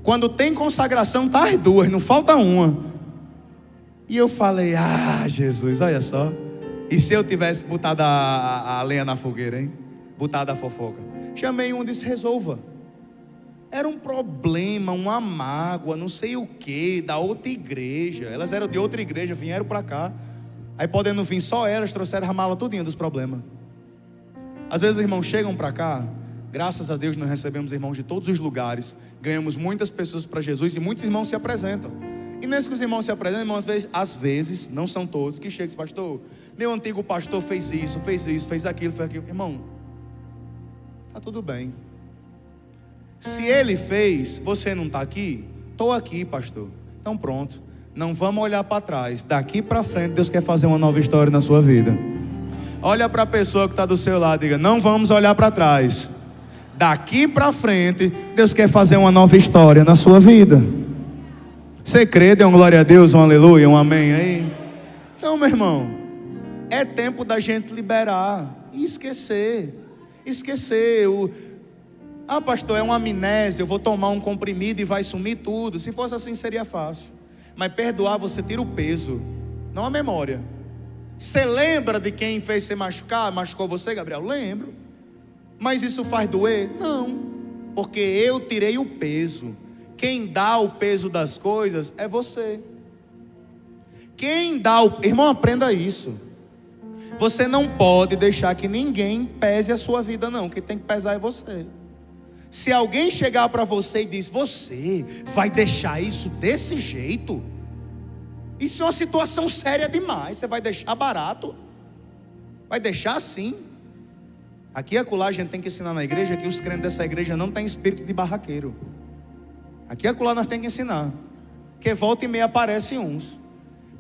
Quando tem consagração, tá as duas, não falta uma. E eu falei: ah, Jesus, olha só. E se eu tivesse botado a lenha na fogueira, hein? Botado a fofoca. Chamei um e disse: resolva. Era um problema, uma mágoa, não sei o que, da outra igreja. Elas eram de outra igreja, vieram para cá. Aí podendo vir só elas, trouxeram a mala tudinha dos problemas. Às vezes os irmãos chegam para cá. Graças a Deus nós recebemos irmãos de todos os lugares. Ganhamos muitas pessoas para Jesus e muitos irmãos se apresentam. E nesse que os irmãos se apresentam, irmãos, às vezes, não são todos, que chegam e dizem: pastor, meu antigo pastor fez isso, fez aquilo. Irmão, está tudo bem. Se ele fez, você não está aqui? Estou aqui, pastor. Então pronto, não vamos olhar para trás. Daqui para frente Deus quer fazer uma nova história na sua vida. Olha para a pessoa que está do seu lado e diga: não vamos olhar para trás. Daqui para frente Deus quer fazer uma nova história na sua vida. Você crê? Dê uma glória a Deus, um aleluia, um amém aí. Então, meu irmão, é tempo da gente liberar e esquecer. Ah, pastor, é uma amnésia, eu vou tomar um comprimido e vai sumir tudo. Se fosse assim seria fácil. Mas perdoar, você tira o peso, não a memória. Você lembra de quem fez você machucar? Machucou você, Gabriel? Lembro. Mas isso faz doer? Não, porque eu tirei o peso. Quem dá o peso das coisas é você. Irmão, aprenda isso. Você não pode deixar que ninguém pese a sua vida, não. Quem tem que pesar é você. Se alguém chegar para você e diz: você vai deixar isso desse jeito? Isso é uma situação séria demais. Você vai deixar barato? Vai deixar assim? Aqui e acolá a gente tem que ensinar na igreja que os crentes dessa igreja não têm espírito de barraqueiro. Aqui e acolá nós temos que ensinar. Porque volta e meia aparecem uns: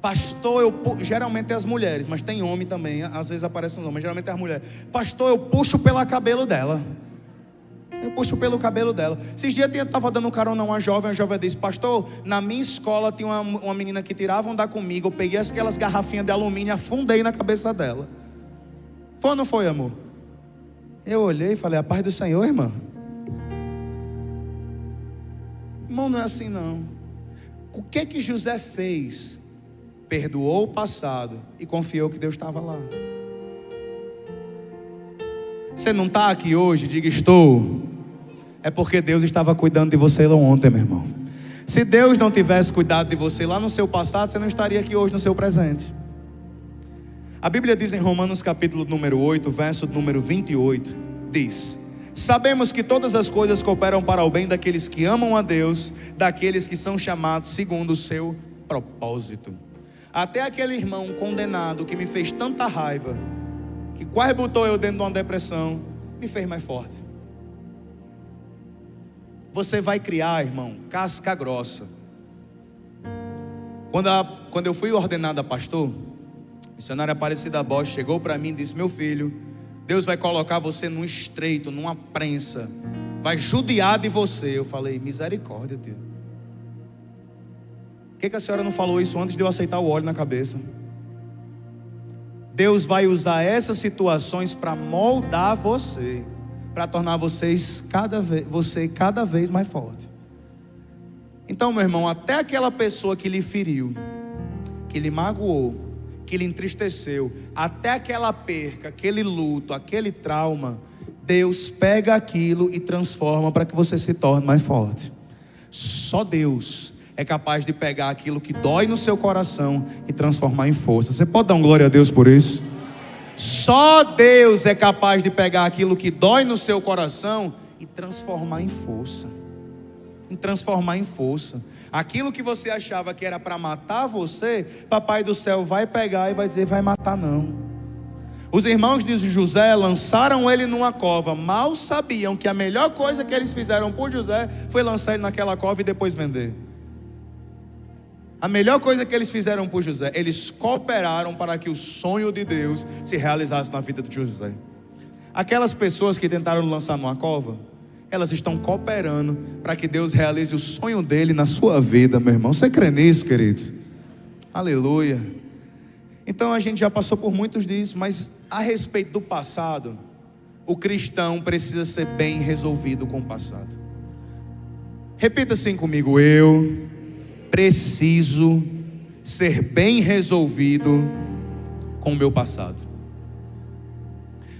pastor, geralmente é as mulheres, mas tem homem também. Às vezes aparecem uns homens, mas geralmente é as mulheres. Pastor, eu puxo pelo cabelo dela. Esses dias eu estava dando carona a uma jovem disse: pastor, na minha escola tinha uma menina que tirava andar comigo. Eu peguei aquelas garrafinhas de alumínio e afundei na cabeça dela. Foi ou não foi, amor? Eu olhei e falei: a paz do Senhor, irmã. Irmão, não é assim não. O que José fez? Perdoou o passado e confiou que Deus estava lá. Você não está aqui hoje? Diga: estou. É porque Deus estava cuidando de você ontem, meu irmão. Se Deus não tivesse cuidado de você lá no seu passado, você não estaria aqui hoje no seu presente. A Bíblia diz em Romanos capítulo número 8, verso número 28, diz: sabemos que todas as coisas cooperam para o bem daqueles que amam a Deus, daqueles que são chamados segundo o seu propósito. Até aquele irmão condenado que me fez tanta raiva, que quase botou eu dentro de uma depressão, me fez mais forte. Você vai criar, irmão, casca grossa. Quando eu fui ordenado a pastor, a missionária Aparecida Bosch chegou para mim e disse: meu filho, Deus vai colocar você num estreito, numa prensa, vai judiar de você. Eu falei: misericórdia, Deus. Por que a senhora não falou isso antes de eu aceitar o óleo na cabeça? Deus vai usar essas situações para moldar você, para tornar você cada vez mais forte. Então, meu irmão, até aquela pessoa que lhe feriu, que lhe magoou, que lhe entristeceu, até aquela perca, aquele luto, aquele trauma, Deus pega aquilo e transforma para que você se torne mais forte. Só Deus é capaz de pegar aquilo que dói no seu coração e transformar em força. Você pode dar um glória a Deus por isso? Só Deus é capaz de pegar aquilo que dói no seu coração e transformar em força. Aquilo que você achava que era para matar você, Papai do céu vai pegar e vai dizer: vai matar não. Os irmãos de José lançaram ele numa cova. Mal sabiam que a melhor coisa que eles fizeram por José foi lançar ele naquela cova e depois vender. A melhor coisa que eles fizeram por José, eles cooperaram para que o sonho de Deus se realizasse na vida de José. Aquelas pessoas que tentaram lançar numa cova, elas estão cooperando para que Deus realize o sonho dele na sua vida, meu irmão. Você crê nisso, querido? Aleluia. Então a gente já passou por muitos disso, mas a respeito do passado, o cristão precisa ser bem resolvido com o passado. Repita assim comigo: eu preciso ser bem resolvido com o meu passado.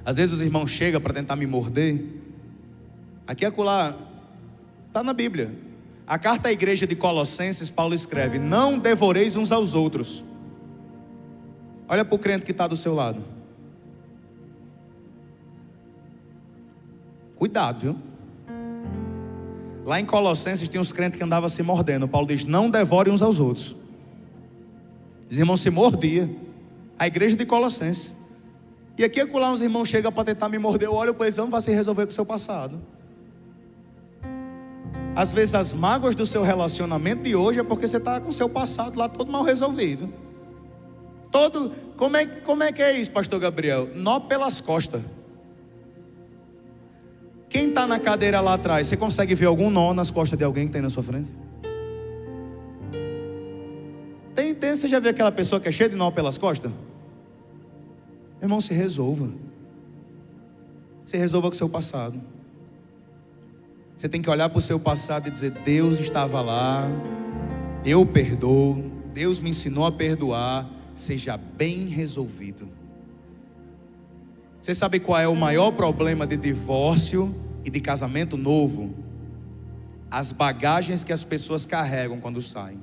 Às vezes os irmãos chegam para tentar me morder. Aqui e acolá, está na Bíblia. A carta à igreja de Colossenses, Paulo escreve: não devoreis uns aos outros. Olha para o crente que está do seu lado. Cuidado, viu? Lá em Colossenses tinha uns crentes que andavam se mordendo. Paulo diz: não devorem uns aos outros. Os irmãos se mordiam. A igreja de Colossenses. E aqui e acolá uns irmãos chegam para tentar me morder. Eu olho para eles: não vai se resolver com o seu passado. Às vezes as mágoas do seu relacionamento de hoje é porque você está com o seu passado lá todo mal resolvido. Como é que é isso, pastor Gabriel? Nó pelas costas. Quem está na cadeira lá atrás, você consegue ver algum nó nas costas de alguém que tem na sua frente? Você já viu aquela pessoa que é cheia de nó pelas costas? Irmão, se resolva. Se resolva com o seu passado. Você tem que olhar para o seu passado e dizer: Deus estava lá, eu perdoo, Deus me ensinou a perdoar. Seja bem resolvido. Você sabe qual é o maior problema de divórcio e de casamento novo? As bagagens que as pessoas carregam quando saem.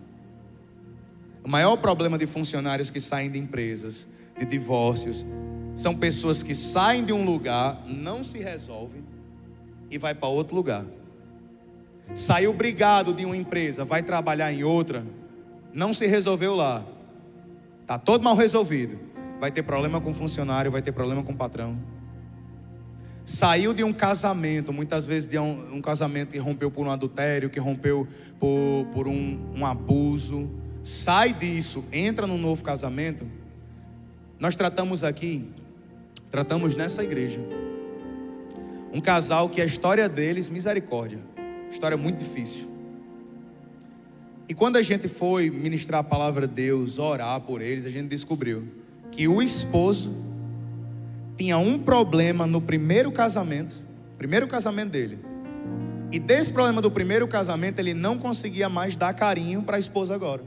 O maior problema de funcionários que saem de empresas, de divórcios, são pessoas que saem de um lugar, não se resolvem e vai para outro lugar. Saiu brigado de uma empresa, vai trabalhar em outra, não se resolveu lá, está todo mal resolvido, vai ter problema com o funcionário, vai ter problema com o patrão. Saiu de um casamento, muitas vezes de um casamento que rompeu por um adultério, que rompeu por um abuso, sai disso, entra num novo casamento. Nós tratamos nessa igreja um casal que a história deles, misericórdia, história muito difícil. E quando a gente foi ministrar a palavra de Deus, orar por eles, a gente descobriu que o esposo tinha um problema no primeiro casamento dele. E desse problema do primeiro casamento, ele não conseguia mais dar carinho para a esposa agora.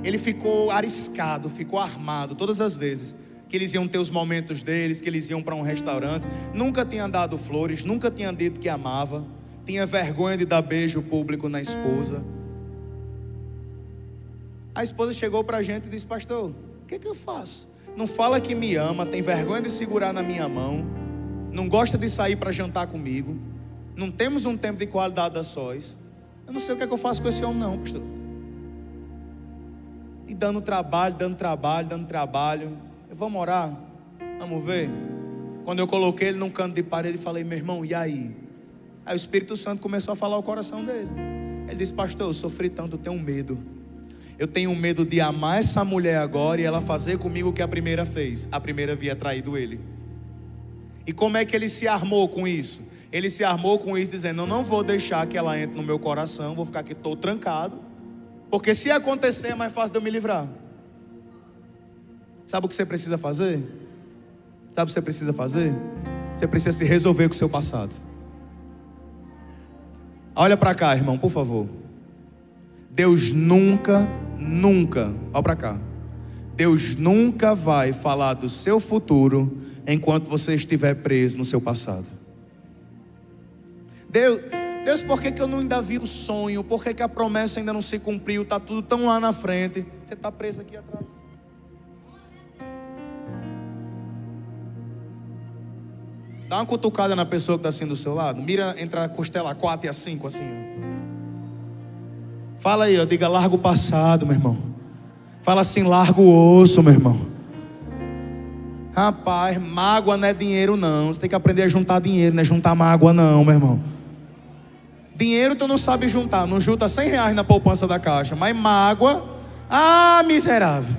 Ele ficou ariscado, ficou armado todas as vezes que eles iam ter os momentos deles, que eles iam para um restaurante. Nunca tinha dado flores, nunca tinha dito que amava. Tinha vergonha de dar beijo público na esposa. A esposa chegou para a gente e disse: pastor, o que eu faço? Não fala que me ama, tem vergonha de segurar na minha mão, não gosta de sair para jantar comigo, não temos um tempo de qualidade a sós. Eu não sei o que eu faço com esse homem não, pastor. E dando trabalho. Vamos orar? Vamos ver? Quando eu coloquei ele num canto de parede e falei: meu irmão, e aí? Aí o Espírito Santo começou a falar o coração dele. Ele disse: pastor, eu sofri tanto, eu tenho medo. Eu tenho medo de amar essa mulher agora e ela fazer comigo o que a primeira fez. A primeira havia traído ele. E como é que ele se armou com isso? Ele se armou com isso dizendo: eu não vou deixar que ela entre no meu coração, vou ficar aqui todo trancado, porque se acontecer é mais fácil de eu me livrar. Sabe o que você precisa fazer? Sabe o que você precisa fazer? Você precisa se resolver com o seu passado. Olha para cá, irmão, por favor. Deus nunca, olha para cá. Deus nunca vai falar do seu futuro enquanto você estiver preso no seu passado. Deus, por que eu não ainda vi o sonho? Por que a promessa ainda não se cumpriu? Está tudo tão lá na frente. Você está preso aqui atrás. Dá uma cutucada na pessoa que está assim do seu lado. Mira entre a costela 4 e a 5 assim. Fala aí, diga, larga o passado, meu irmão. Fala assim, larga o osso, meu irmão. Rapaz, mágoa não é dinheiro não. Você tem que aprender a juntar dinheiro, não é juntar mágoa não, meu irmão. Dinheiro tu não sabe juntar. Não junta R$100 na poupança da caixa. Mas mágoa, miserável.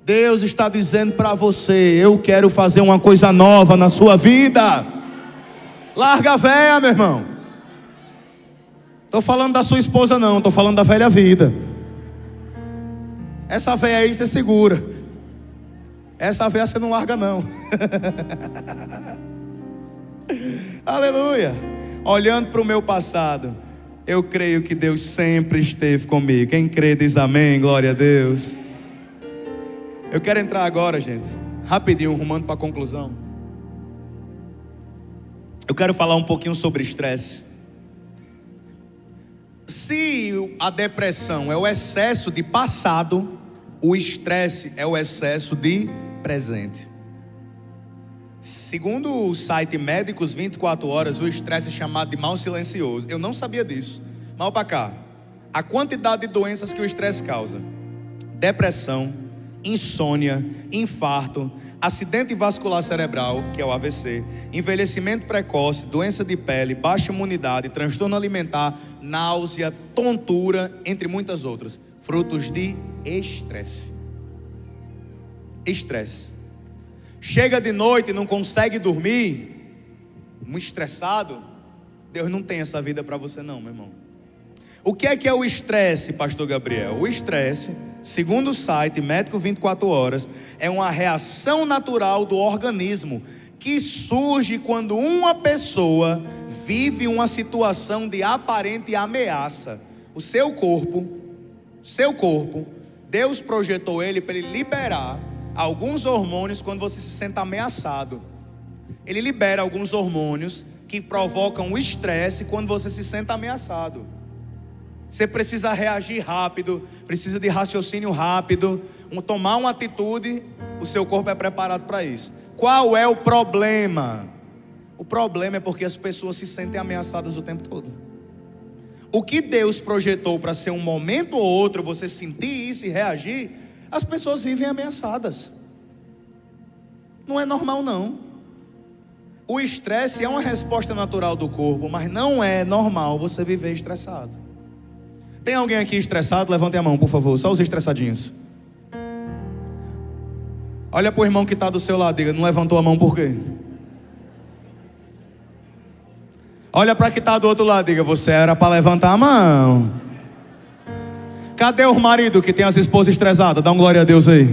Deus está dizendo para você: eu quero fazer uma coisa nova na sua vida. Larga a véia, meu irmão. Estou falando da sua esposa não, estou falando da velha vida. Essa véia aí você segura. Essa véia você não larga não. Aleluia. Olhando para o meu passado, eu creio que Deus sempre esteve comigo. Quem crê diz amém, glória a Deus. Eu quero entrar agora, gente, rapidinho, rumando para a conclusão. Eu quero falar um pouquinho sobre estresse. Se a depressão é o excesso de passado, o estresse é o excesso de presente. Segundo o site Médicos 24 Horas, o estresse é chamado de mal silencioso. Eu não sabia disso. Mal para cá. A quantidade de doenças que o estresse causa: depressão, insônia, infarto, acidente vascular cerebral, que é o AVC, envelhecimento precoce, doença de pele, baixa imunidade, transtorno alimentar, náusea, tontura, entre muitas outras, frutos de estresse. Estresse. Chega de noite e não consegue dormir, muito estressado. Deus não tem essa vida para você não, meu irmão. O que é o estresse, pastor Gabriel? O estresse, segundo o site Médico 24 Horas, é uma reação natural do organismo que surge quando uma pessoa vive uma situação de aparente ameaça. O seu corpo, Deus projetou ele para ele liberar alguns hormônios quando você se sente ameaçado. Ele libera alguns hormônios que provocam o estresse quando você se sente ameaçado. Você precisa reagir rápido, precisa de raciocínio rápido, tomar uma atitude, o seu corpo é preparado para isso. Qual é o problema? O problema é porque as pessoas se sentem ameaçadas o tempo todo. O que Deus projetou para ser um momento ou outro, você sentir isso e reagir, as pessoas vivem ameaçadas. Não é normal não. O estresse é uma resposta natural do corpo, mas não é normal você viver estressado. Tem alguém aqui estressado? Levante a mão, por favor, só os estressadinhos. Olha para o irmão que está do seu lado, diga, não levantou a mão por quê? Olha para quem está do outro lado, diga, você era para levantar a mão. Cadê o marido que tem as esposas estressadas? Dá um glória a Deus aí.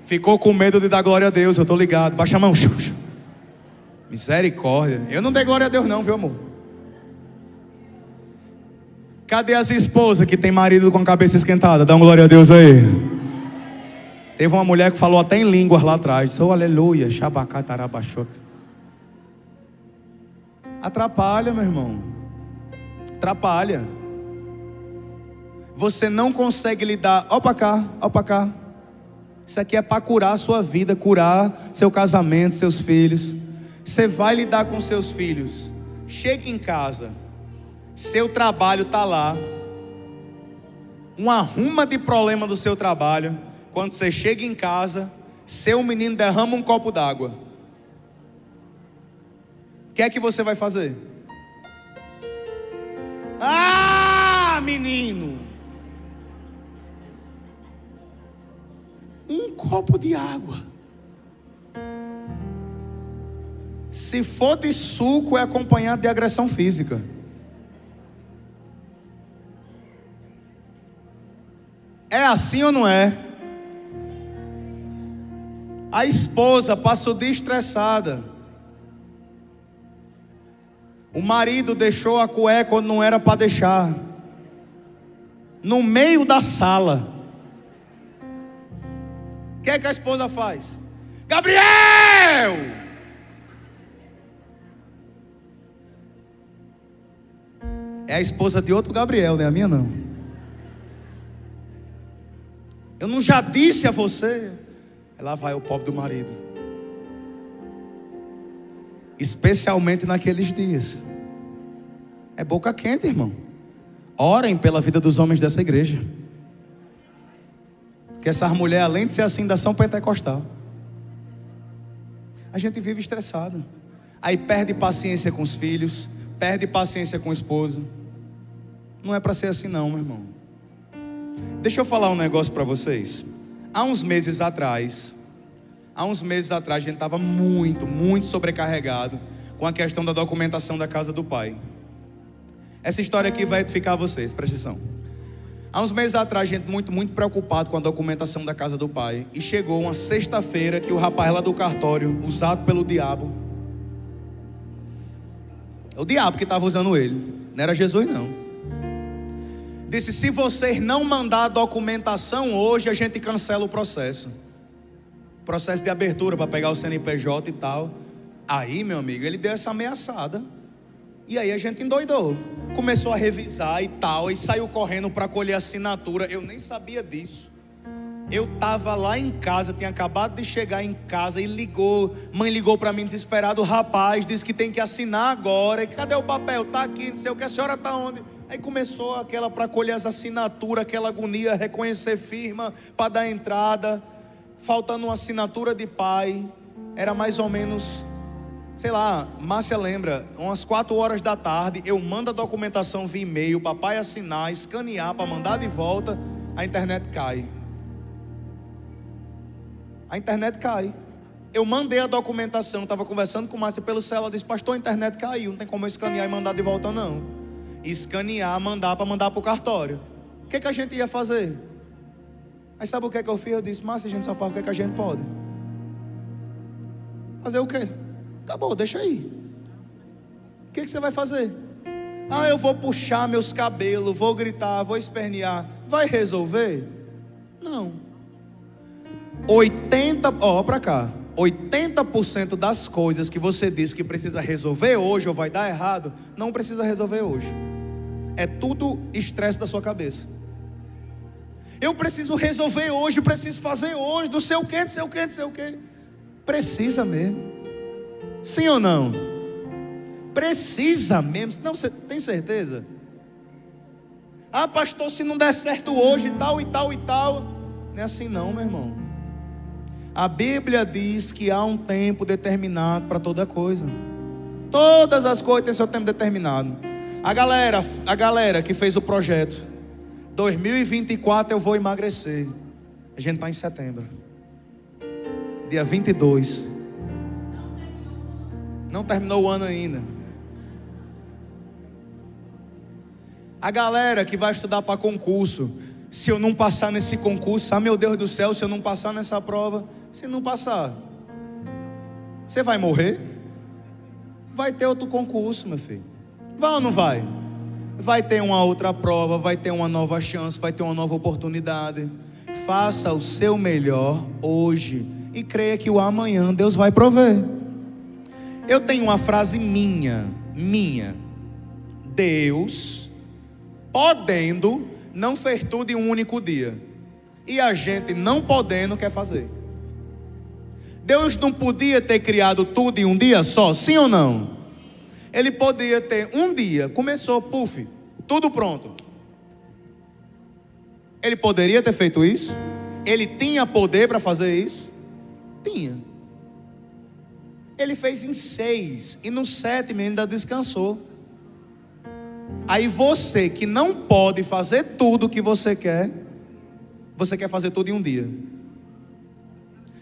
Ficou com medo de dar glória a Deus, eu estou ligado. Baixa a mão. Misericórdia. Eu não dei glória a Deus não, viu amor? Cadê as esposas que tem marido com a cabeça esquentada? Dá um glória a Deus aí. Teve uma mulher que falou até em línguas lá atrás. Oh, aleluia. Atrapalha, meu irmão. Atrapalha. Você não consegue lidar. Ó pra cá, ó pra cá. Isso aqui é para curar a sua vida, curar seu casamento, seus filhos. Você vai lidar com seus filhos. Chega em casa. Seu trabalho está lá. Uma ruma de problema do seu trabalho. Quando você chega em casa, seu menino derrama um copo d'água. O que é que você vai fazer? Ah, menino! Um copo de água. Se for de suco, é acompanhado de agressão física. É assim ou não é? A esposa passa o dia estressada. O marido deixou a cueca quando não era para deixar, no meio da sala. O que é que a esposa faz? Gabriel! É a esposa de outro Gabriel, não é a minha não. Eu não já disse a você? Lá vai o pobre do marido. Especialmente naqueles dias. É boca quente, irmão. Orem pela vida dos homens dessa igreja. Que essas mulheres, além de ser assim, ainda são pentecostal. A gente vive estressado. Aí perde paciência com os filhos, perde paciência com a esposa. Não é para ser assim não, meu irmão. Deixa eu falar um negócio para vocês. Há uns meses atrás, a gente estava muito sobrecarregado com a questão da documentação da casa do pai. Essa história aqui vai edificar vocês, presta atenção. Há uns meses atrás, a gente muito preocupado com a documentação da casa do pai. E chegou uma sexta-feira que o rapaz lá do cartório, usado pelo diabo, o diabo que estava usando ele, não era Jesus não, disse: se vocês não mandar a documentação hoje, a gente cancela o processo de abertura para pegar o CNPJ e tal. Aí, meu amigo, ele deu essa ameaçada. E aí a gente endoidou, começou a revisar e tal, e saiu correndo para colher assinatura. Eu nem sabia disso. Eu estava lá em casa, tinha acabado de chegar em casa, e mãe ligou para mim desesperado. O rapaz disse que tem que assinar agora. E cadê o papel? Tá aqui, não sei o que, a senhora tá onde? Aí começou aquela para colher as assinaturas, aquela agonia, reconhecer firma para dar entrada, faltando uma assinatura de pai. Era mais ou menos, sei lá, Márcia lembra, umas 4 horas da tarde. Eu mando a documentação via e-mail, papai assinar, escanear para mandar de volta. A internet cai. Eu mandei a documentação, estava conversando com Márcia pelo celular. Ela disse: pastor, a internet caiu, não tem como eu escanear e mandar de volta não. Escanear, mandar para o cartório. O que a gente ia fazer? Aí sabe o que eu fiz? Eu disse: Márcia, a gente só faz o que a gente pode. Fazer o quê? Acabou, deixa aí. O que você vai fazer? Eu vou puxar meus cabelos, vou gritar, vou espernear. Vai resolver? Não. 80% das coisas que você diz que precisa resolver hoje ou vai dar errado, não precisa resolver hoje. É tudo estresse da sua cabeça. Eu preciso resolver hoje, preciso fazer hoje, não sei o que. Precisa mesmo. Sim ou não? Precisa mesmo. Não, você tem certeza? Pastor, se não der certo hoje, tal. Não é assim não, meu irmão. A Bíblia diz que há um tempo determinado para toda coisa. Todas as coisas têm seu tempo determinado. A galera que fez o projeto 2024 eu vou emagrecer. A gente está em setembro, dia 22. Não terminou o ano ainda. A galera que vai estudar para concurso, se eu não passar nesse concurso, meu Deus do céu, se eu não passar nessa prova, se não passar, você vai morrer? Vai ter outro concurso, meu filho. Vai ou não vai? Vai ter uma outra prova, vai ter uma nova chance, vai ter uma nova oportunidade. Faça o seu melhor hoje e creia que o amanhã Deus vai prover. Eu tenho uma frase minha. Deus, podendo, não fez tudo em um único dia. E a gente, não podendo, quer fazer. Deus não podia ter criado tudo em um dia só, sim ou não? Ele podia ter um dia, começou, tudo pronto. Ele poderia ter feito isso? Ele tinha poder para fazer isso? Tinha. Ele fez em 6, e no 7º ele ainda descansou. Aí você que não pode fazer tudo o que você quer fazer tudo em um dia.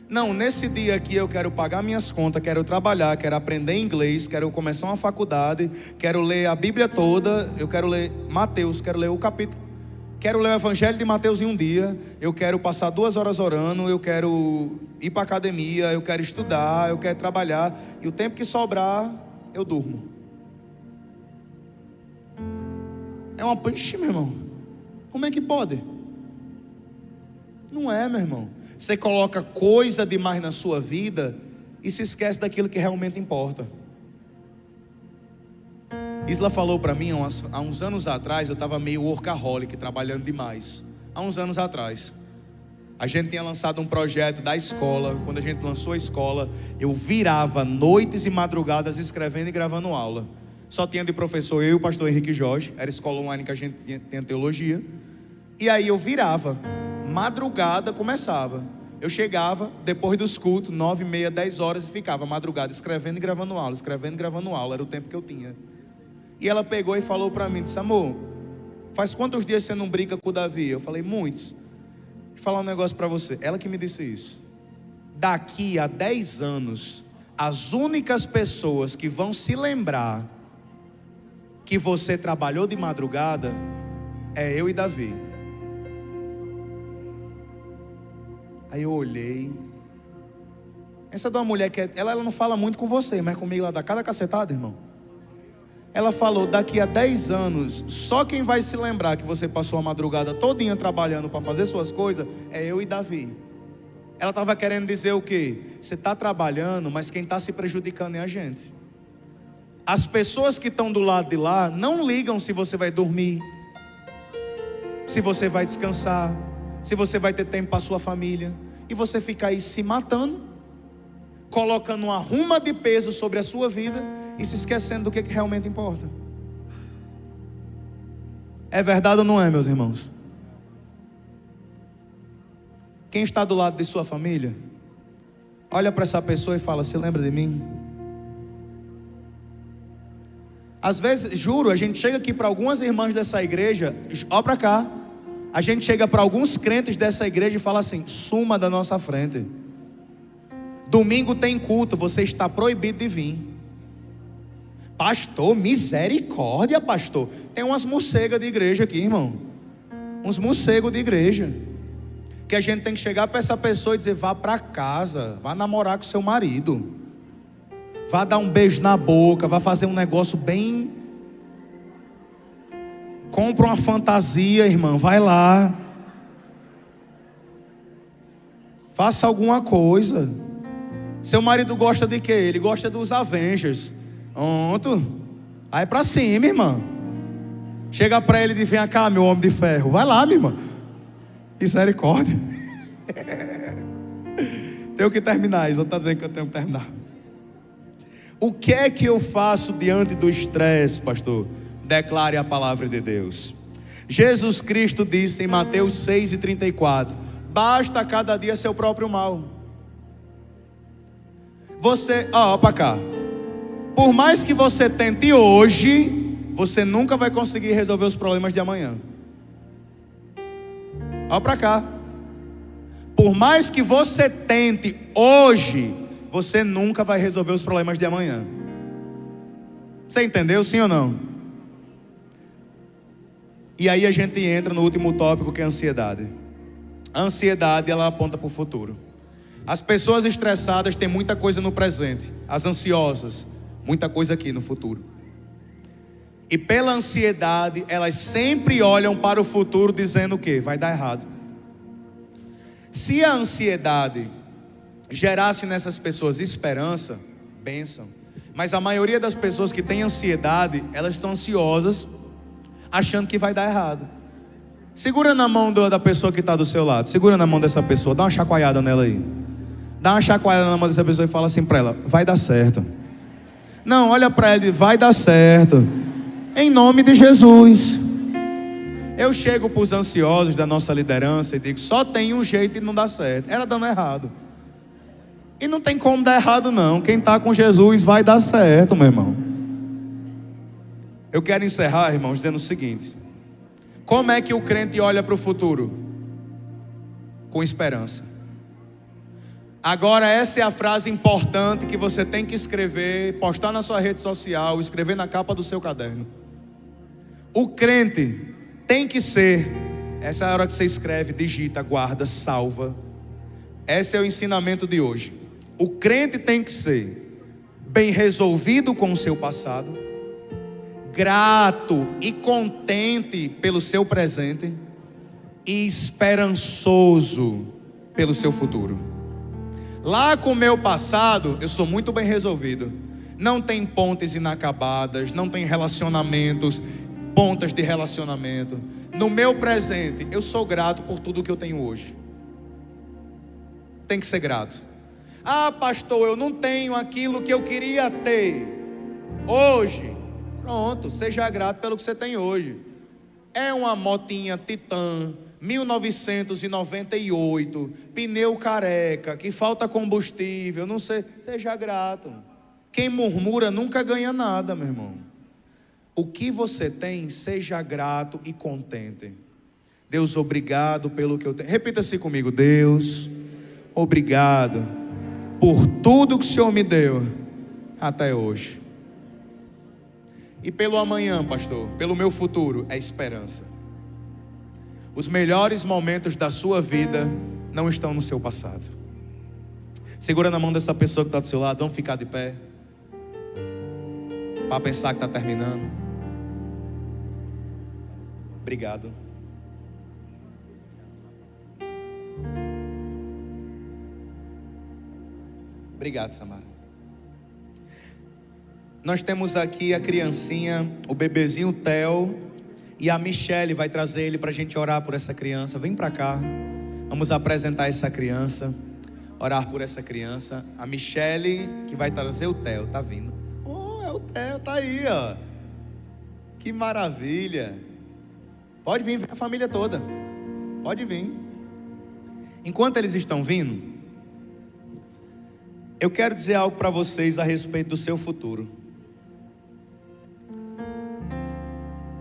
Não, nesse dia aqui eu quero pagar minhas contas, quero trabalhar, quero aprender inglês, quero começar uma faculdade, quero ler a Bíblia toda, eu quero ler Mateus, quero ler o capítulo. quero ler o Evangelho de Mateus em um dia, eu quero passar 2 horas orando, eu quero ir para a academia, eu quero estudar, eu quero trabalhar, e o tempo que sobrar, eu durmo. É uma peixe, meu irmão. Como é que pode? Não é, meu irmão. Você coloca coisa demais na sua vida e se esquece daquilo que realmente importa. Isla falou para mim, há uns anos atrás, eu estava meio workaholic, trabalhando demais. Há uns anos atrás, a gente tinha lançado um projeto da escola. Quando a gente lançou a escola, eu virava noites e madrugadas escrevendo e gravando aula. Só tinha de professor eu e o pastor Henrique Jorge. Era escola online que a gente tinha teologia. E aí eu virava, madrugada começava. Eu chegava, depois dos cultos, 9h30, 10 horas, e ficava madrugada escrevendo e gravando aula, escrevendo e gravando aula. Era o tempo que eu tinha. E ela pegou e falou para mim, disse: amor, faz quantos dias você não brinca com o Davi? Eu falei: muitos. Vou falar um negócio para você. Ela que me disse isso. Daqui a 10 anos, as únicas pessoas que vão se lembrar que você trabalhou de madrugada é eu e Davi. Aí eu olhei. Essa é de uma mulher que ela não fala muito com você, mas comigo ela dá cada cacetada, irmão. Ela falou: daqui a 10 anos, só quem vai se lembrar que você passou a madrugada todinha trabalhando para fazer suas coisas é eu e Davi. Ela estava querendo dizer o quê? Você está trabalhando, mas quem está se prejudicando é a gente. As pessoas que estão do lado de lá não ligam se você vai dormir, se você vai descansar, se você vai ter tempo para sua família. E você fica aí se matando, colocando uma ruma de peso sobre a sua vida e se esquecendo do que realmente importa. É verdade ou não é, meus irmãos? Quem está do lado de sua família, olha para essa pessoa e fala: você lembra de mim? Às vezes, juro, a gente chega aqui para algumas irmãs dessa igreja, ó para cá, a gente chega para alguns crentes dessa igreja e fala assim: suma da nossa frente. Domingo tem culto, você está proibido de vir. Pastor, misericórdia, pastor. Tem umas morcegas de igreja aqui, irmão. Uns morcegos de igreja. Que a gente tem que chegar para essa pessoa e dizer: vá para casa, vá namorar com seu marido, vá dar um beijo na boca, vá fazer um negócio bem. Compra uma fantasia, irmão, vai lá. Faça alguma coisa. Seu marido gosta de quê? Ele gosta dos Avengers. Pronto. Vai pra cima, irmão. Chega pra ele e diz: vem cá, meu homem de ferro. Vai lá, minha irmã. Misericórdia. Tenho que terminar. Isso está dizendo que eu tenho que terminar. O que é que eu faço diante do estresse, pastor? Declare a palavra de Deus. Jesus Cristo disse em Mateus 6:34: basta cada dia seu próprio mal. Você, ó para cá. Por mais que você tente hoje, você nunca vai conseguir resolver os problemas de amanhã. Olha para cá. Por mais que você tente hoje, você nunca vai resolver os problemas de amanhã. Você entendeu, sim ou não? E aí a gente entra no último tópico, que é a ansiedade. A ansiedade, ela aponta para o futuro. As pessoas estressadas têm muita coisa no presente. As ansiosas, muita coisa aqui no futuro. E pela ansiedade, elas sempre olham para o futuro dizendo o quê? Vai dar errado. Se a ansiedade gerasse nessas pessoas esperança, bênção. Mas a maioria das pessoas que têm ansiedade, elas estão ansiosas, achando que vai dar errado. Segura na mão da pessoa que está do seu lado. Segura na mão dessa pessoa, dá uma chacoalhada nela aí. Dá uma chacoalhada na mão dessa pessoa e fala assim para ela: vai dar certo. Não, olha para ela e diz: vai dar certo. Em nome de Jesus. Eu chego para os ansiosos da nossa liderança e digo: só tem um jeito de não dar certo. Era dando errado. E não tem como dar errado não. Quem está com Jesus vai dar certo, meu irmão. Eu quero encerrar, irmãos, dizendo o seguinte: como é que o crente olha para o futuro? Com esperança. Agora essa é a frase importante que você tem que escrever, postar na sua rede social, escrever na capa do seu caderno. O crente tem que ser Essa é a hora que você escreve, digita, guarda, salva. Esse é o ensinamento de hoje. O crente tem que ser bem resolvido com o seu passado, grato e contente pelo seu presente e esperançoso pelo seu futuro. Lá com o meu passado, eu sou muito bem resolvido. Não tem pontes inacabadas, não tem relacionamentos, pontas de relacionamento. No meu presente, eu sou grato por tudo que eu tenho hoje. Tem que ser grato. Ah, pastor, eu não tenho aquilo que eu queria ter hoje. Pronto, seja grato pelo que você tem hoje. É uma motinha Titan 1998, pneu careca, que falta combustível, não sei. Seja grato. Quem murmura nunca ganha nada, meu irmão. O que você tem, seja grato e contente. Deus, obrigado pelo que eu tenho. Repita-se comigo: Deus, obrigado por tudo que o Senhor me deu até hoje. E pelo amanhã, pastor, pelo meu futuro, é esperança. Os melhores momentos da sua vida não estão no seu passado. Segura na mão dessa pessoa que está do seu lado. Vamos ficar de pé, para pensar que está terminando. Obrigado. Obrigado, Samara. Nós temos aqui a criancinha, o bebezinho Theo, e a Michele vai trazer ele para a gente orar por essa criança. Vem para cá, vamos apresentar essa criança, orar por essa criança. A Michele que vai trazer o Theo, tá vindo. Oh, é o Theo, tá aí, ó. Que maravilha. Pode vir, vem a família toda. Pode vir. Enquanto eles estão vindo, eu quero dizer algo para vocês a respeito do seu futuro.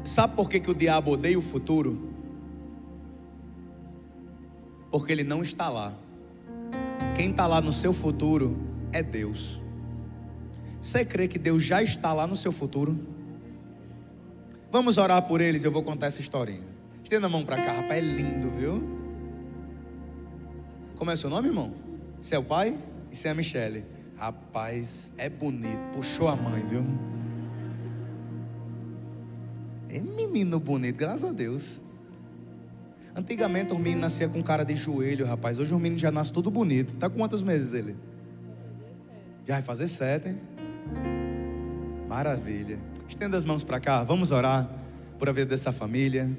Sabe por que o diabo odeia o futuro? Porque ele não está lá. Quem está lá no seu futuro é Deus. Você crê que Deus já está lá no seu futuro? Vamos orar por eles, eu vou contar essa historinha. Estenda a mão para cá, rapaz, é lindo, viu? Como é seu nome, irmão? Você é o pai? E você é a Michele. Rapaz, é bonito, puxou a mãe, viu? É menino bonito, graças a Deus. Antigamente os meninos nasciam com cara de joelho, rapaz. Hoje os meninos já nascem tudo bonito. Tá com quantos meses ele? Já vai fazer 7, hein? Maravilha. Estenda as mãos para cá, vamos orar por a vida dessa família.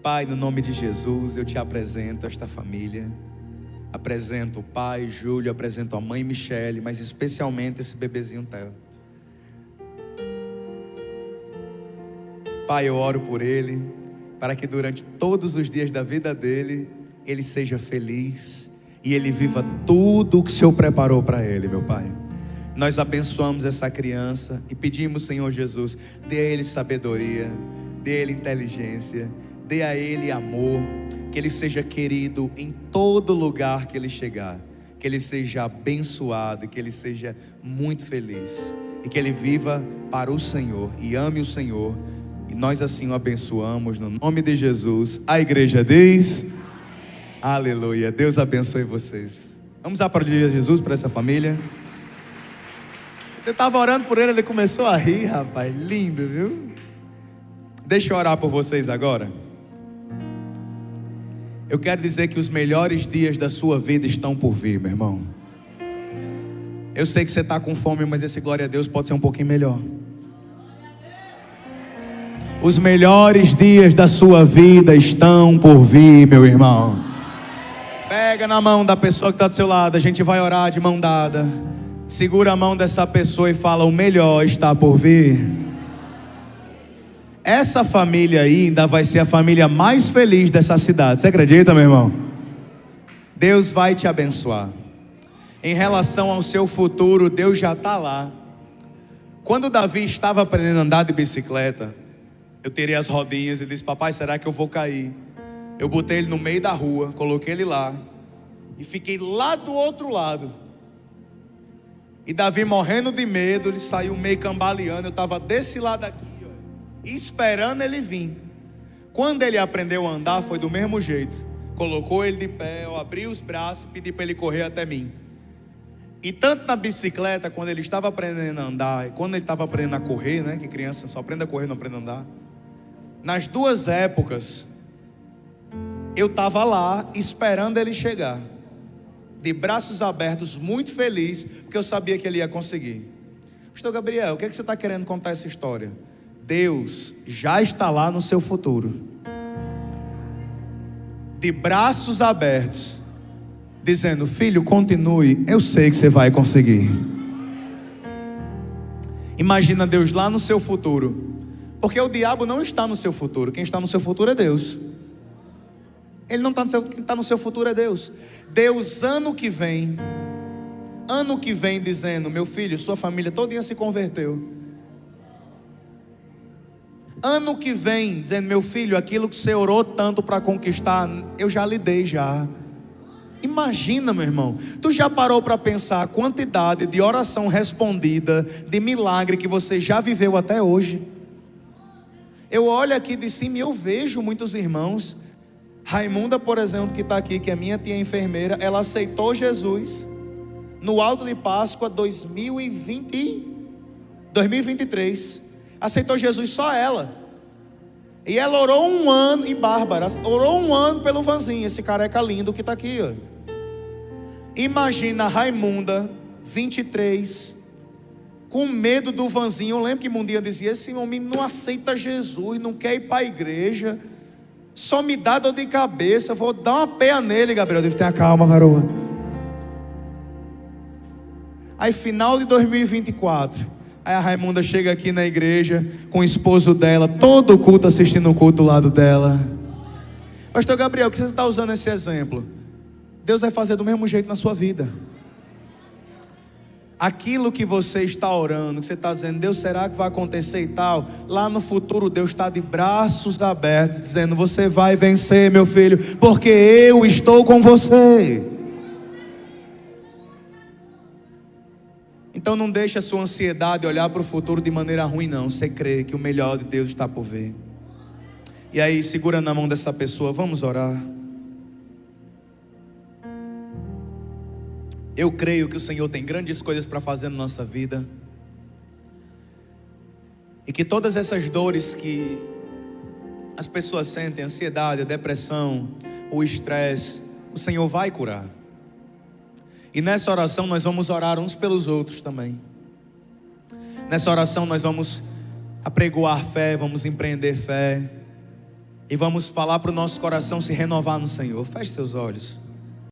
Pai, no nome de Jesus, eu te apresento esta família. Apresento o pai, Júlio, apresento a mãe, Michele, mas especialmente esse bebezinho Theo. Pai, eu oro por ele, para que durante todos os dias da vida dele, ele seja feliz e ele viva tudo o que o Senhor preparou para ele, meu Pai. Nós abençoamos essa criança e pedimos, Senhor Jesus, dê a ele sabedoria, dê a ele inteligência, dê a ele amor, que ele seja querido em todo lugar que ele chegar, que ele seja abençoado, que ele seja muito feliz e que ele viva para o Senhor e ame o Senhor. E nós assim o abençoamos no nome de Jesus. A igreja diz: aleluia. Deus abençoe vocês. Vamos aplaudir a Jesus para essa família. Eu estava orando por ele, ele começou a rir, rapaz. Lindo, viu? Deixa eu orar por vocês agora. Eu quero dizer que os melhores dias da sua vida estão por vir, meu irmão. Eu sei que você está com fome, mas esse glória a Deus pode ser um pouquinho melhor. Os melhores dias da sua vida estão por vir, meu irmão. Pega na mão da pessoa que está do seu lado, a gente vai orar de mão dada. Segura a mão dessa pessoa e fala: o melhor está por vir. Essa família aí ainda vai ser a família mais feliz dessa cidade. Você acredita, meu irmão? Deus vai te abençoar. Em relação ao seu futuro, Deus já está lá. Quando Davi estava aprendendo a andar de bicicleta, eu tirei as rodinhas e disse: papai, será que eu vou cair? Eu botei ele no meio da rua, coloquei ele lá e fiquei lá do outro lado. E Davi, morrendo de medo, ele saiu meio cambaleando. Eu estava desse lado aqui, ó, esperando ele vir. Quando ele aprendeu a andar, foi do mesmo jeito. Colocou ele de pé, eu abri os braços e pedi para ele correr até mim. E tanto na bicicleta, quando ele estava aprendendo a andar, e quando ele estava aprendendo a correr, né? Que criança só aprende a correr, não aprende a andar. Nas duas épocas, eu estava lá esperando ele chegar, de braços abertos, muito feliz, porque eu sabia que ele ia conseguir. Pastor Gabriel, o que você está querendo contar essa história? Deus já está lá no seu futuro, de braços abertos, dizendo: filho, continue, eu sei que você vai conseguir. Imagina Deus lá no seu futuro, porque o diabo não está no seu futuro, quem está no seu futuro é Deus. Ele não está no seu, quem está no seu futuro é Deus. Deus ano que vem dizendo: meu filho, sua família todinha se converteu. Ano que vem dizendo: meu filho, aquilo que você orou tanto para conquistar, eu já lhe dei já. Imagina, meu irmão, tu já parou para pensar a quantidade de oração respondida, de milagre que você já viveu até hoje? Eu olho aqui de cima e eu vejo muitos irmãos. Raimunda, por exemplo, que está aqui, que é minha tia enfermeira, ela aceitou Jesus no Alto de Páscoa 2023. Aceitou Jesus só ela. E ela orou 1 ano, e Bárbara orou 1 ano pelo Vanzinho, esse careca lindo que está aqui, ó. Imagina a Raimunda, 23, com medo do Vanzinho. Eu lembro que Mundinha dizia: esse homem não aceita Jesus, não quer ir para a igreja, só me dá dor de cabeça, eu vou dar uma peia nele. Gabriel, deve ter calma, garoa. Aí final de 2024, aí a Raimunda chega aqui na igreja com o esposo dela, todo o culto assistindo o culto do lado dela. Pastor Gabriel, que você está usando esse exemplo? Deus vai fazer do mesmo jeito na sua vida. Aquilo que você está orando, que você está dizendo: Deus, será que vai acontecer e tal? Lá no futuro Deus está de braços abertos, dizendo: você vai vencer, meu filho, porque eu estou com você. Então não deixe a sua ansiedade olhar para o futuro de maneira ruim, não. Você crê que o melhor de Deus está por vir. E aí, segura na mão dessa pessoa, vamos orar. Eu creio que o Senhor tem grandes coisas para fazer na nossa vida, e que todas essas dores que as pessoas sentem, a ansiedade, a depressão, o estresse, o Senhor vai curar. E nessa oração nós vamos orar uns pelos outros também. Nessa oração nós vamos apregoar fé, vamos empreender fé, e vamos falar para o nosso coração se renovar no Senhor. Feche seus olhos.